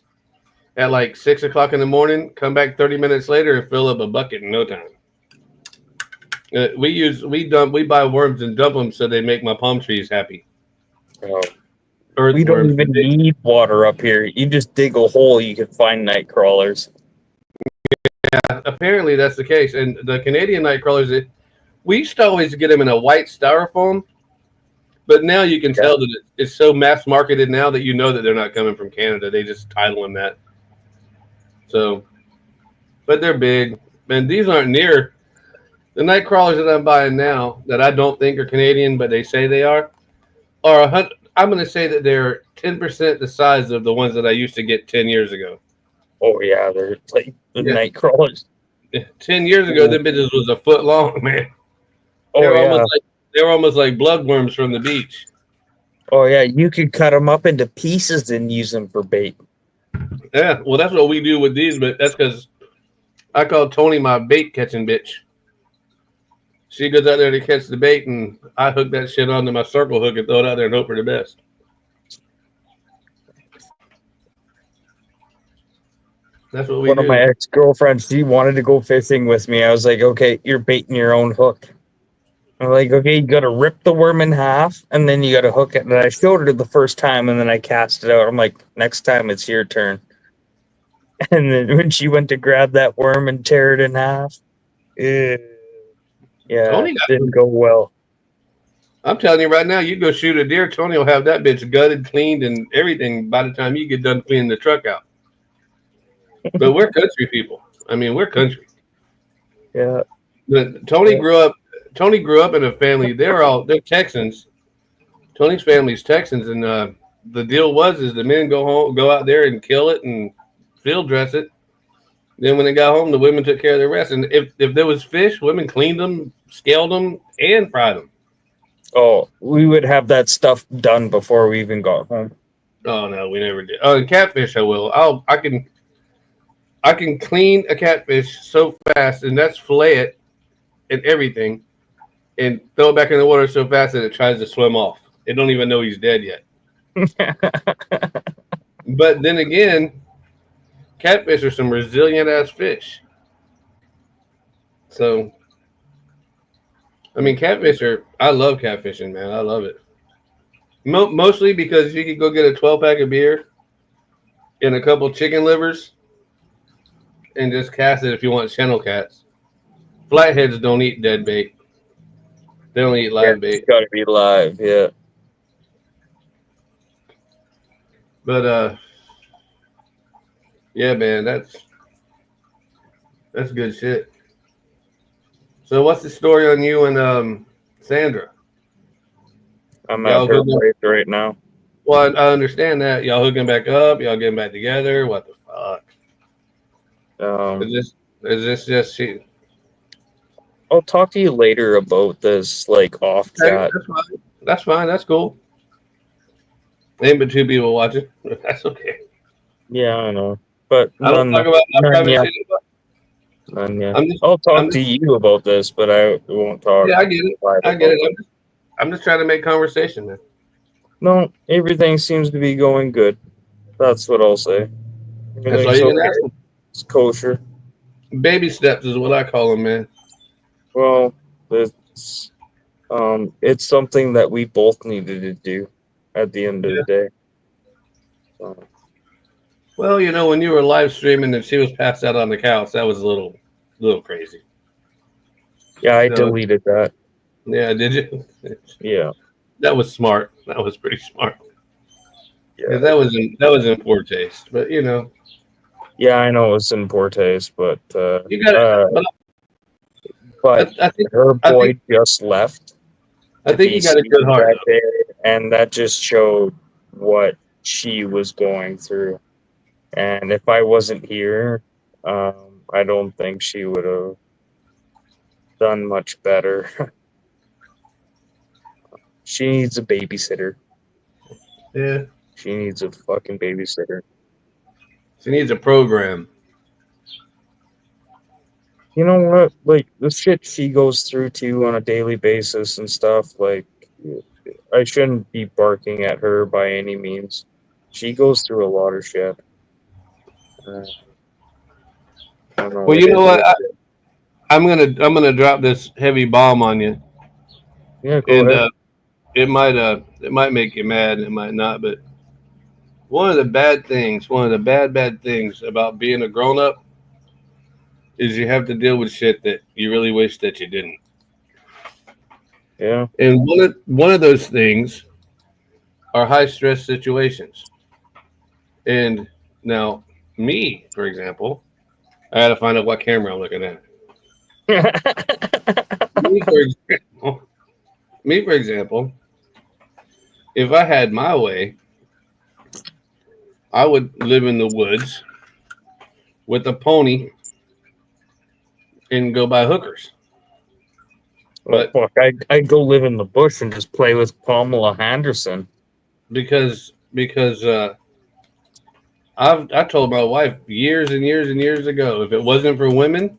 at like 6 o'clock in the morning. Come back 30 minutes later and fill up a bucket in no time. We buy worms and dump them so they make my palm trees happy. oh. We don't Earthworms. even need water up here. You just dig a hole, you can find night crawlers. Apparently that's the case. And the Canadian night crawlers, we used to always get them in a white styrofoam, but now you can tell that it's so mass marketed now that you know that they're not coming from Canada. They just title them that. So, but they're big, and these aren't near the night crawlers that I'm buying now that I don't think are Canadian, but they say they are. I'm going to say that they're 10% the size of the ones that I used to get 10 years ago. Oh yeah, they're like the night crawlers. 10 years ago, them bitches was a foot long, man. Oh yeah. They were almost like bloodworms from the beach. Oh yeah, you could cut them up into pieces and use them for bait. Yeah, well, that's what we do with these, but that's because I call Tony my bait catching bitch. She goes out there to catch the bait, and I hook that shit onto my circle hook and throw it out there and hope for the best. That's what we do. One of my ex-girlfriends, she wanted to go fishing with me. I was like, okay, you're baiting your own hook. I'm like, okay, you got to rip the worm in half, and then you got to hook it. And I showed her the first time, and then I cast it out. I'm like, next time it's your turn. And then when she went to grab that worm and tear it in half, yeah, it didn't go well. I'm telling you right now, you go shoot a deer, Tony will have that bitch gutted, cleaned, and everything by the time you get done cleaning the truck out. But we're country people. I mean, we're country. Yeah. But Tony grew up in a family. They're Texans. Tony's family's Texans, and the deal is the men go out there and kill it and field dress it. Then when they got home, the women took care of the rest. And if there was fish, women cleaned them, scaled them, and fried them. Oh, we would have that stuff done before we even got home. Oh no, we never did. Oh, and catfish, I will. I can clean a catfish so fast, and that's fillet it and everything, and throw it back in the water so fast that it tries to swim off. It don't even know he's dead yet. But then again, catfish are some resilient ass fish. So, I mean, I love catfishing, man. I love it. Mostly because you can go get a 12-pack of beer and a couple chicken livers and just cast it if you want channel cats. Flatheads don't eat dead bait. They only eat live bait. It's got to be live, yeah. But yeah, man, that's good shit. So, what's the story on you and Sandra? I'm at her place right now. Well, I understand that. Y'all hooking back up? Y'all getting back together? What the fuck? Is this just she? I'll talk to you later about this, like, off chat. That's fine. That's cool. Ain't but two people watching. That's okay. Yeah, I know. But I don't talk about my private shit. I'll talk to you about this, but I won't talk. Yeah, I get it. I'm just trying to make conversation, man. No, everything seems to be going good. That's what I'll say. That's all you can ask them. It's kosher. Baby steps is what I call them, man. Well, it's something that we both needed to do at the end of the day. So. Well, you know, when you were live streaming and she was passed out on the couch, that was a little crazy. Yeah, I deleted that. Yeah, did you? Yeah. That was smart. That was pretty smart. Yeah, that was in poor taste. But you know, yeah, I know it was in poor taste, but you got it. but I think her I boy think just left I to think be you got a good seen heart that though. day, and that just showed what she was going through. And if I wasn't here, I don't think she would have done much better. She needs a babysitter. Yeah, She needs a fucking babysitter. she needs a program. You know what? Like the shit she goes through too on a daily basis and stuff. Like I shouldn't be barking at her by any means. She goes through a lot of shit. Uh, I don't know. Well, It you know is what? what it is. I'm gonna drop this heavy bomb on you, Yeah, go and ahead. it might make you mad, it might not. But one of the bad things, one of the bad things about being a grown up is you have to deal with shit that you really wish that you didn't. Yeah. And one of those things are high stress situations. And now, me, for example, I got to find out what camera I'm looking at. Me, for example, me, for example, if I had my way, I would live in the woods with a pony and go buy hookers. Oh But fuck! I'd go live in the bush and just play with Pamela Henderson. because I told my wife years and years and years ago, if it wasn't for women,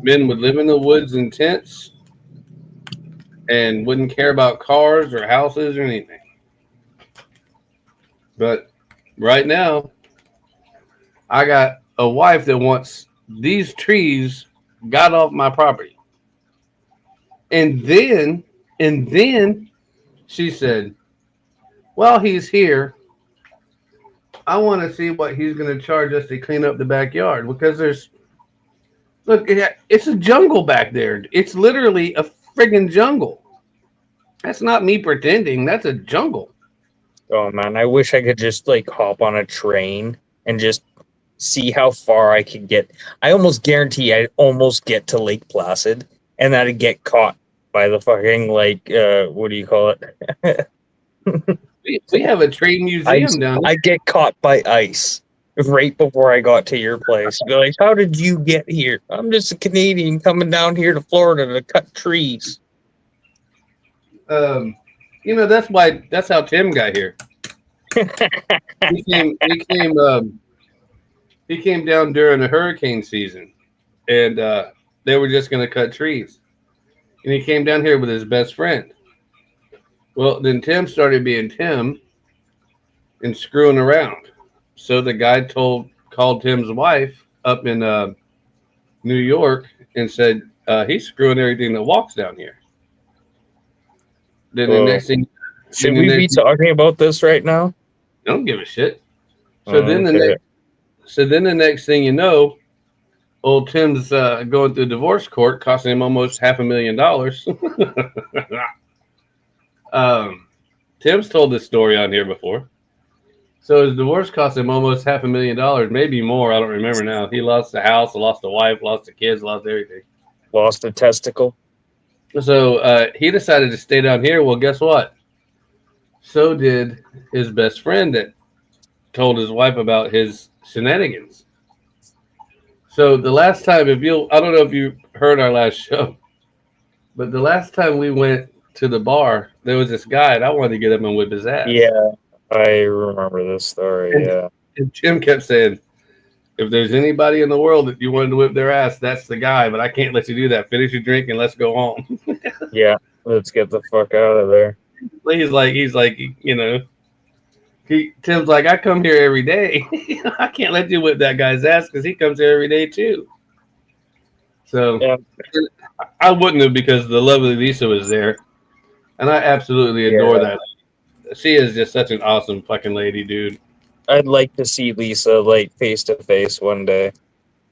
men would live in the woods in tents and wouldn't care about cars or houses or anything. But right now, I got a wife that wants these trees got off my property. And then she said, "Well, he's here. I want to see what he's going to charge us to clean up the backyard because it's a jungle back there. It's literally a friggin' jungle. That's not me pretending. That's a jungle." Oh man, I wish I could just like hop on a train and just see how far I could get. I almost guarantee I'd almost get to Lake Placid and that I'd get caught by the fucking like what do you call it? We have a train Ice. museum down there. I get caught by ice right before I got to your place. Be like, how did you get here? I'm just a Canadian coming down here to Florida to cut trees. That's how Tim got here. He came. He came down during the hurricane season, and they were just going to cut trees. And he came down here with his best friend. Well, then Tim started being Tim and screwing around. So the guy called Tim's wife up in New York and said he's screwing everything that walks down here. Then the next thing, should we be talking about this right now? I don't give a shit. So then Okay. the next thing you know, old Tim's going through divorce court, costing him almost $500,000. Tim's told this story on here before. So his divorce cost him almost $500,000, maybe more. I don't remember now. He lost the house, lost the wife, lost the kids, lost everything. Lost a testicle. So he decided to stay down here. Well, guess what? So did his best friend that told his wife about his shenanigans. So the last time, I don't know if you heard our last show, but the last time we went to the bar, there was this guy, and I wanted to get up and whip his ass. Yeah, I remember this story. Yeah. And Jim kept saying, if there's anybody in the world that you wanted to whip their ass, that's the guy, but I can't let you do that. Finish your drink and let's go home. Yeah, let's get the fuck out of there. He's like, Tim's like, I come here every day. I can't let you whip that guy's ass because he comes here every day too. So Yeah. I wouldn't have because the lovely Lisa was there. And I absolutely adore that. She is just such an awesome fucking lady, dude. I'd like to see Lisa like face to face one day.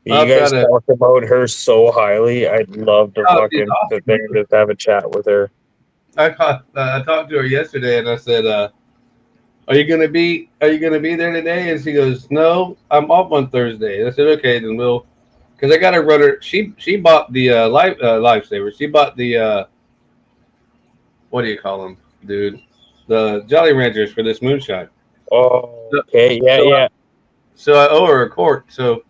You I'll guys try to- talk about her so highly. I'd love to Oh, fucking she's awesome. sit there and just have a chat with her. I talked to her yesterday and I said, Are you gonna be there today? And she goes, no, I'm off on Thursday. And I said, okay, then we'll, because I got to run her. She bought the lifesaver. She bought the what do you call them, dude? The Jolly Ranchers for this moonshine. Oh, okay, yeah, so yeah. So I owe her a quart. So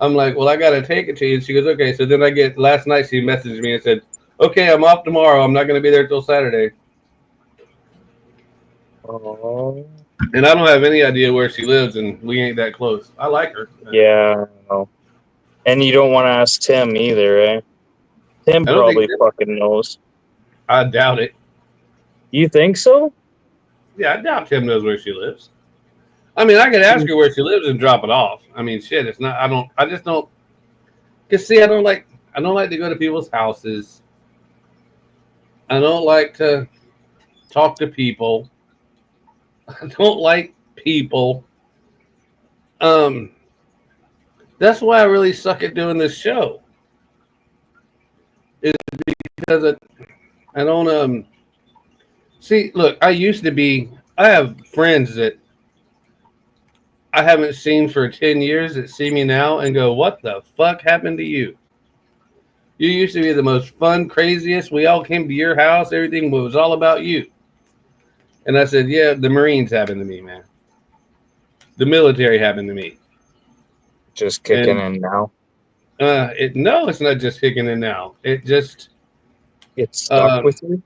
I'm like, well, I got to take it to you. And she goes, okay. So then last night she messaged me and said, okay, I'm off tomorrow. I'm not going to be there till Saturday. Oh. And I don't have any idea where she lives, and we ain't that close. I like her. Yeah, no. And you don't want to ask Tim either, eh? Tim probably fucking knows. I doubt it. You think so? Yeah, I doubt Tim knows where she lives. I mean, I could ask her where she lives and drop it off. I mean, shit, it's not. I just don't. Cause see, I don't like to go to people's houses. I don't like to talk to people. I don't like people. That's why I really suck at doing this show. Is because I don't see. Look, I have friends that I haven't seen for 10 years that see me now and go, "What the fuck happened to you? You used to be the most fun, craziest. We all came to your house. Everything was all about you." And I said, yeah, the Marines happened to me, man. The military happened to me. Just kicking in now? No, it's not just kicking in now. It just... It's stuck with you?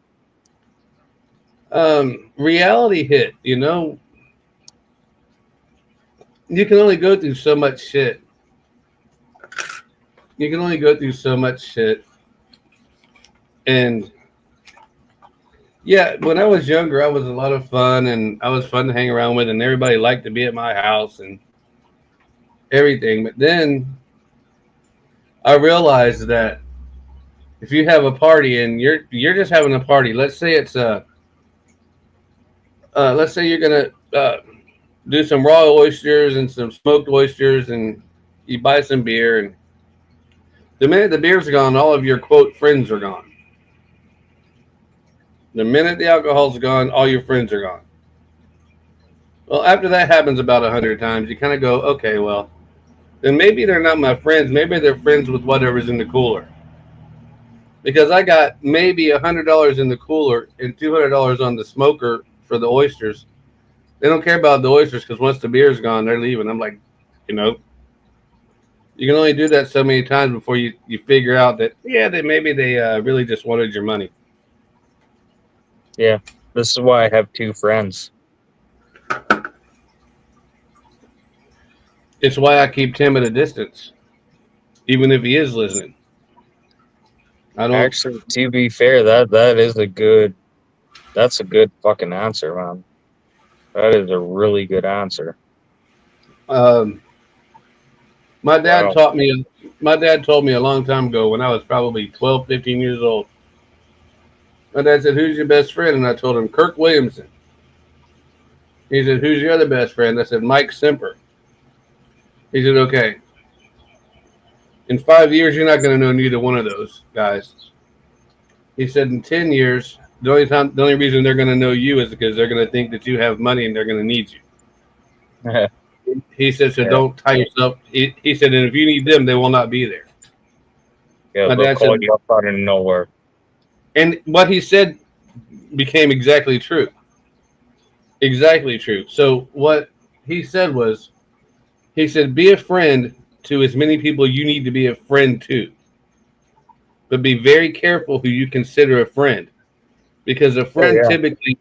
Reality hit, you know? You can only go through so much shit. And... yeah, when I was younger, I was a lot of fun, and I was fun to hang around with, and everybody liked to be at my house and everything. But then I realized that if you have a party and you're just having a party, let's say it's let's say you're gonna do some raw oysters and some smoked oysters, and you buy some beer, and the minute the beer's gone, all of your quote friends are gone. The minute the alcohol's gone, all your friends are gone. Well, after that happens about 100 times, you kind of go, okay, well, then maybe they're not my friends. Maybe they're friends with whatever's in the cooler. Because I got maybe $100 in the cooler and $200 on the smoker for the oysters. They don't care about the oysters because once the beer's gone, they're leaving. I'm like, you know, you can only do that so many times before you figure out that, yeah, maybe they really just wanted your money. Yeah, this is why I have two friends. It's why I keep Tim at a distance, even if he is listening. I don't actually. To be fair, that's a good fucking answer, man. That is a really good answer. My dad told me a long time ago when I was probably 12, 15 years old. My dad said, "Who's your best friend?" And I told him, "Kirk Williamson." He said, "Who's your other best friend?" I said, "Mike Semper." He said, "Okay. In 5 years, you're not going to know neither one of those guys." He said, "In 10 years, the only reason they're going to know you is because they're going to think that you have money and they're going to need you." He said, "So don't tie yourself." He said, "And if you need them, they will not be there." Yeah, they'll call you up out of nowhere. And what he said became exactly true. Exactly true. So what he said was, he said, be a friend to as many people you need to be a friend to. But be very careful who you consider a friend. Because a friend typically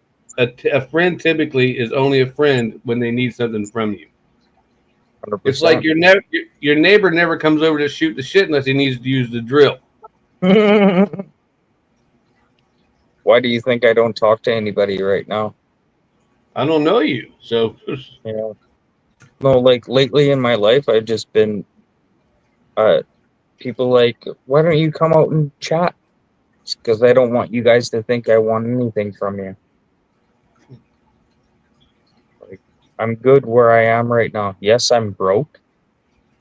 is only a friend when they need something from you. 100%. It's like your neighbor never comes over to shoot the shit unless he needs to use the drill. Why do you think I don't talk to anybody right now? I don't know you, so yeah. No, like lately in my life, I've just been people like, why don't you come out and chat? Because I don't want you guys to think I want anything from you. Like, I'm good where I am right now. Yes, I'm broke.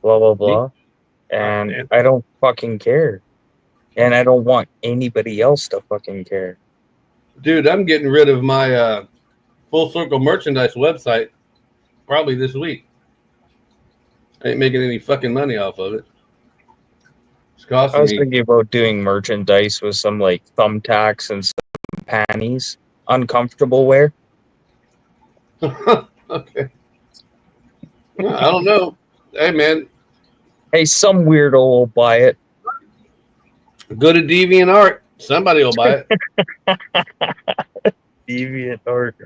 Blah blah blah, and I don't fucking care, and I don't want anybody else to fucking care. Dude, I'm getting rid of my Full Circle merchandise website probably this week. I ain't making any fucking money off of it. It's I costing was me. thinking about doing merchandise with some like thumbtacks and some panties, uncomfortable wear. Okay. Well, I don't know. Hey, man, Hey, some weirdo will buy it. go to DeviantArt. Somebody will buy it. Deviant art.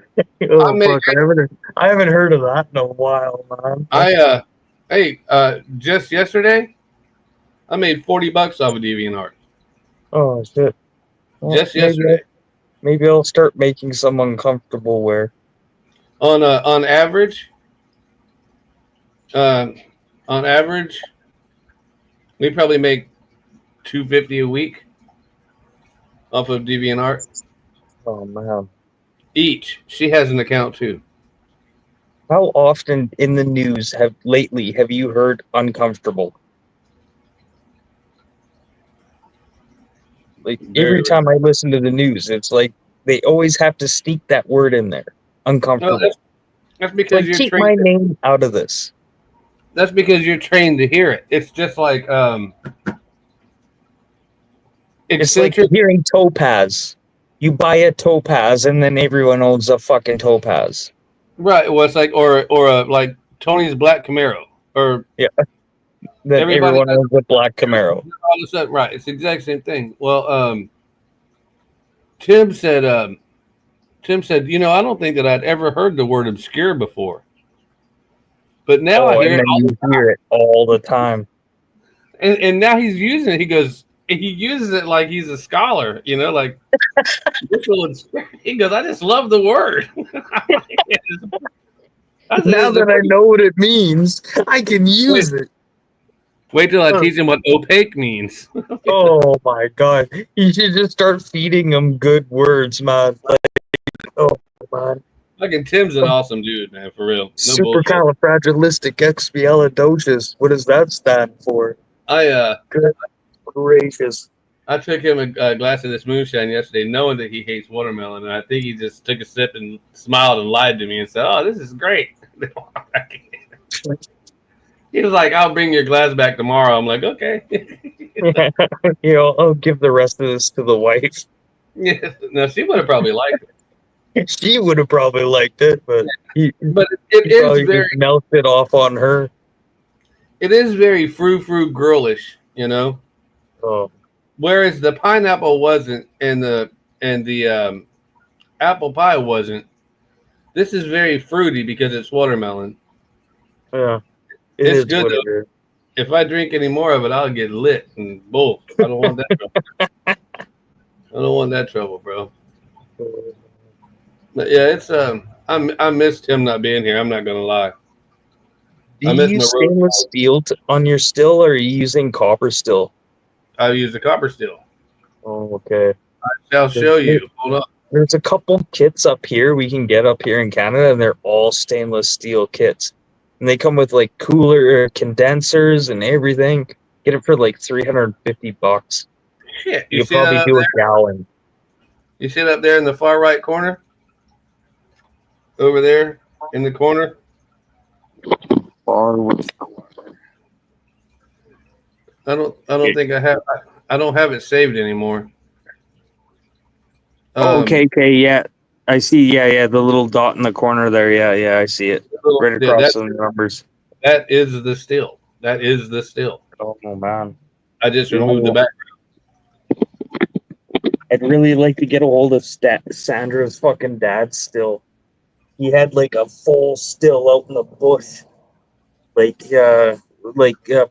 Oh, fuck, I haven't heard of that in a while, man. Just yesterday, I made $40 off of DeviantArt. Oh shit. Well, Just yesterday. Maybe I'll start making some uncomfortable wear. On average, we probably make $250 a week off of DeviantArt. Oh man. Each. She has an account too. How often in the news have you heard uncomfortable? Like every time I listen to the news, it's like they always have to sneak that word in there. Uncomfortable. No, that's because you're keep trained. My name out of this. That's because you're trained to hear it. It's just like it's like hearing topaz. You buy a topaz and then everyone owns a fucking topaz. Right. Well, it's like or like Tony's black Camaro or Then everyone owns a black Camaro. All of a sudden, right? It's the exact same thing. Well, Tim said, I don't think that I'd ever heard the word obscure before, but now I hear it all the time. And now he's using it. He uses it like he's a scholar, like he goes, I just love the word. Now that I know what it means, I can use it. Wait till I teach him what opaque means. Oh my god. You should just start feeding him good words, man. Oh man. Fucking Tim's an awesome dude, man, for real. No Supercalifragilisticexpialidocious. What does that stand for? Good gracious. I took him a glass of this moonshine yesterday, knowing that he hates watermelon, and I think he just took a sip and smiled and lied to me and said, "Oh, this is great." He was like, "I'll bring your glass back tomorrow." I'm like, "Okay." I'll give the rest of this to the wife. Yeah, no, she would have probably liked it. She would have probably liked it, but it is very melted off on her. It is very frou-frou girlish, Oh. Whereas the pineapple wasn't, and the apple pie wasn't. This is very fruity because it's watermelon. Yeah, it's good though. If I drink any more of it, I'll get lit and bull. I don't want that trouble. I don't want that trouble, bro. But yeah, it's I missed him not being here. I'm not gonna lie. Do you use stainless steel on your still, or are you using copper still? I use the copper still. Oh, okay. I shall show you. Hold up. There's a couple kits up here we can get up here in Canada, and they're all stainless steel kits. And they come with like cooler condensers and everything. Get it for like $350. Shit, you probably do a gallon. You see it up there in the far right corner? Over there in the corner? Far which corner? I don't think I have. I don't have it saved anymore. Okay, yeah. I see. Yeah, the little dot in the corner there. Yeah, I see it. Right across the numbers. That is the still. That is the still. Oh man. I just removed the background. I'd really like to get a hold of Sandra's fucking dad still. He had like a full still out in the bush. Like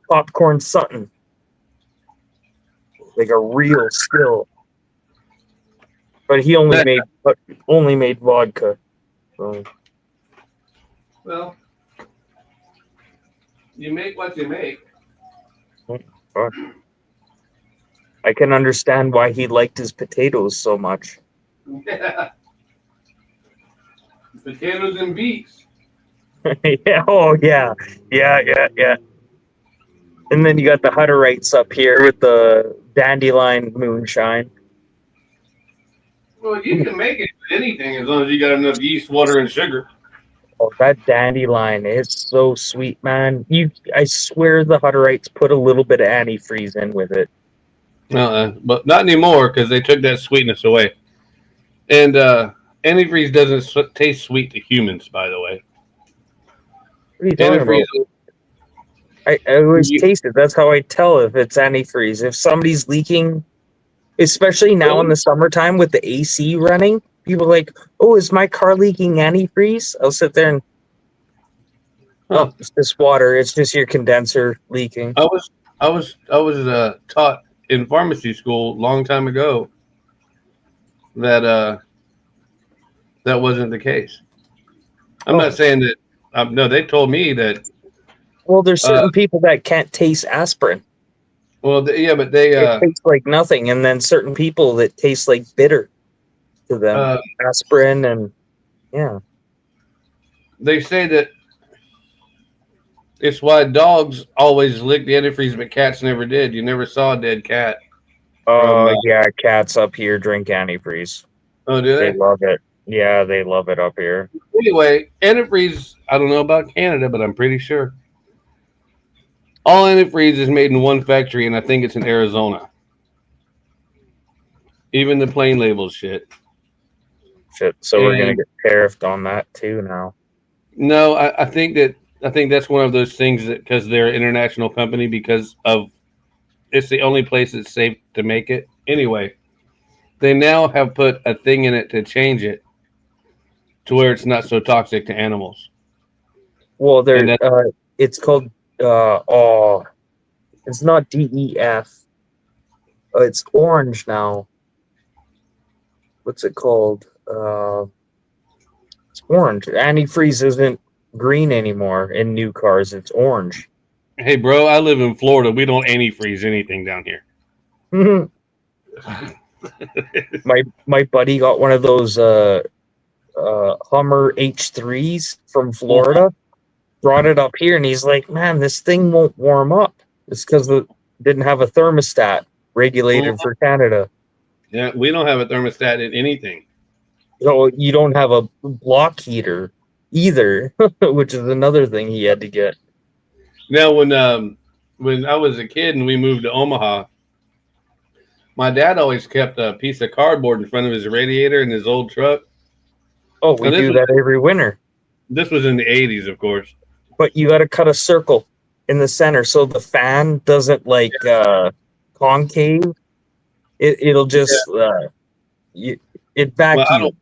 Popcorn Sutton. Like a real still. But he only made vodka. So. Well, you make what you make. I can understand why he liked his potatoes so much. Yeah. Potatoes and beets. Yeah. Oh yeah. Yeah. And then you got the Hutterites up here with the dandelion moonshine. Well, you can make it with anything as long as you got enough yeast, water, and sugar. Oh, that dandelion is so sweet, man. I swear the Hutterites put a little bit of antifreeze in with it. But not anymore because they took that sweetness away. And antifreeze doesn't taste sweet to humans, by the way. What are you talking Antifreeze. about? I always taste it. That's how I tell if it's antifreeze. If somebody's leaking, especially now in the summertime with the AC running, people are like, "Oh, is my car leaking antifreeze?" I'll sit there and, "Oh, it's just water. It's just your condenser leaking." I was taught in pharmacy school a long time ago that that wasn't the case. I'm not saying that. No, they told me that. Well, there's certain people that can't taste aspirin. Well, yeah, but they it tastes like nothing, and then certain people that taste like bitter to them. Aspirin and yeah. They say that it's why dogs always lick the antifreeze, but cats never did. You never saw a dead cat. Yeah, cats up here drink antifreeze. Oh, do they? They love it. Yeah, they love it up here. Anyway, antifreeze, I don't know about Canada, but I'm pretty sure. All antifreeze is made in one factory, and I think it's in Arizona. Even the plain labels shit. So we're gonna get tariffed on that too now. No, I think that's one of those things that because they're an international company, because of it's the only place that's safe to make it. Anyway, they now have put a thing in it to change it to where it's not so toxic to animals. Well, it's called it's not DEF. It's orange now. What's it called? It's orange. Antifreeze isn't green anymore in new cars. It's orange. Hey, bro, I live in Florida. We don't antifreeze anything down here. my buddy got one of those Hummer H3s from Florida. Brought it up here, and he's like, "Man, this thing won't warm up. It's because it didn't have a thermostat regulated for Canada." Yeah, we don't have a thermostat in anything. So you don't have a block heater either, which is another thing he had to get. Now, when I was a kid and we moved to Omaha, my dad always kept a piece of cardboard in front of his radiator in his old truck. Oh, we do that every winter. This was in the 80s, of course. But you got to cut a circle in the center so the fan doesn't concave. It'll just it vacuums.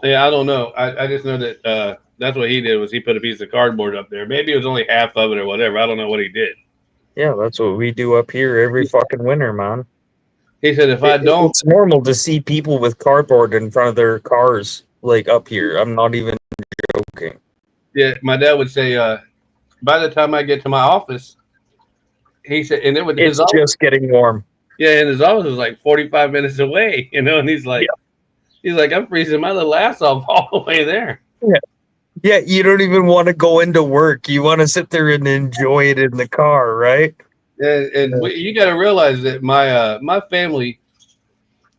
Well, I don't know. I just know that that's what he did was he put a piece of cardboard up there. Maybe it was only half of it or whatever. I don't know what he did. Yeah, that's what we do up here every fucking winter, man. He said, it's normal to see people with cardboard in front of their cars like up here. I'm not even joking. Yeah, my dad would say, by the time I get to my office, he said, and it's just getting warm. Yeah, and his office was like 45 minutes away, and he's like, I'm freezing my little ass off all the way there. Yeah, you don't even want to go into work. You want to sit there and enjoy it in the car, right? And you got to realize that my family,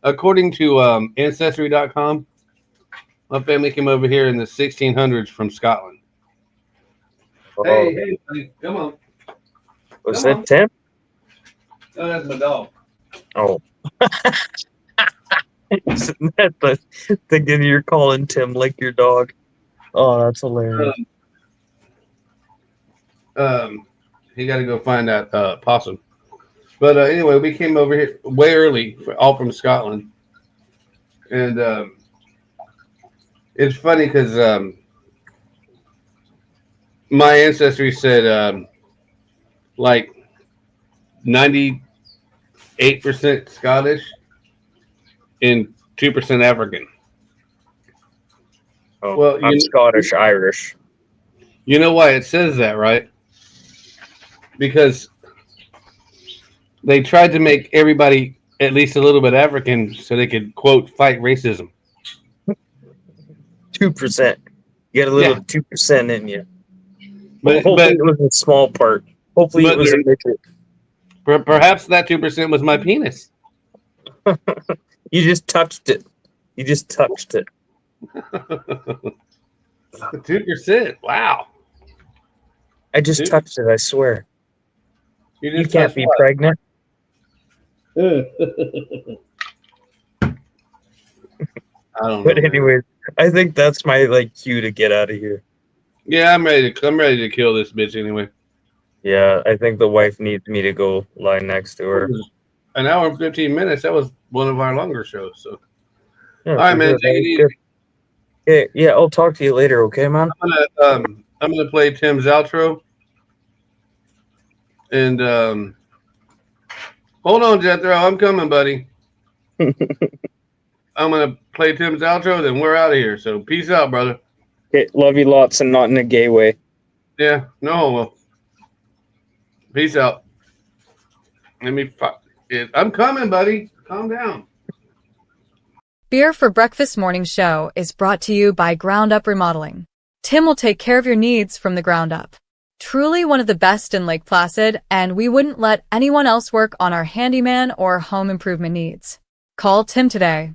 according to Ancestry.com, my family came over here in the 1600s from Scotland. Hey, buddy, come on. Was that Tim? No, that's my dog. Oh. Isn't that the thing you're calling Tim like your dog? Oh, that's hilarious. He got to go find that possum. But anyway, we came over here way early, all from Scotland. And it's funny because my ancestry said like 98% Scottish and 2% African. Oh, well, I'm Scottish Irish. You know why it says that, right? Because they tried to make everybody at least a little bit African so they could, quote, fight racism. 2%. You got a little 2% in you. But hopefully it was a small part. Hopefully it was a midget. Perhaps that 2% was my penis. You just touched it. You just touched it. 2%. Wow. I just touched it, I swear. You just can't touched be what? pregnant. I don't know. But man. anyways, I think that's my like cue to get out of here. Yeah, I'm ready to kill this bitch anyway. Yeah, I think the wife needs me to go lie next to her. An hour and 15 minutes. That was one of our longer shows. So, Yeah, all right, for man. sure. Take it easy. Good. Okay, yeah, I'll talk to you later, okay, man? I'm gonna play Tim's outro. And hold on, Jethro. I'm coming, buddy. I'm gonna play Tim's outro, then we're out of here. So peace out, brother. Okay, love you lots and not in a gay way. Yeah, no homo. Peace out. Let me fuck it. I'm coming, buddy. Calm down. Beer for Breakfast Morning Show is brought to you by Ground Up Remodeling. Tim will take care of your needs from the ground up. Truly one of the best in Lake Placid, and we wouldn't let anyone else work on our handyman or home improvement needs. Call Tim today.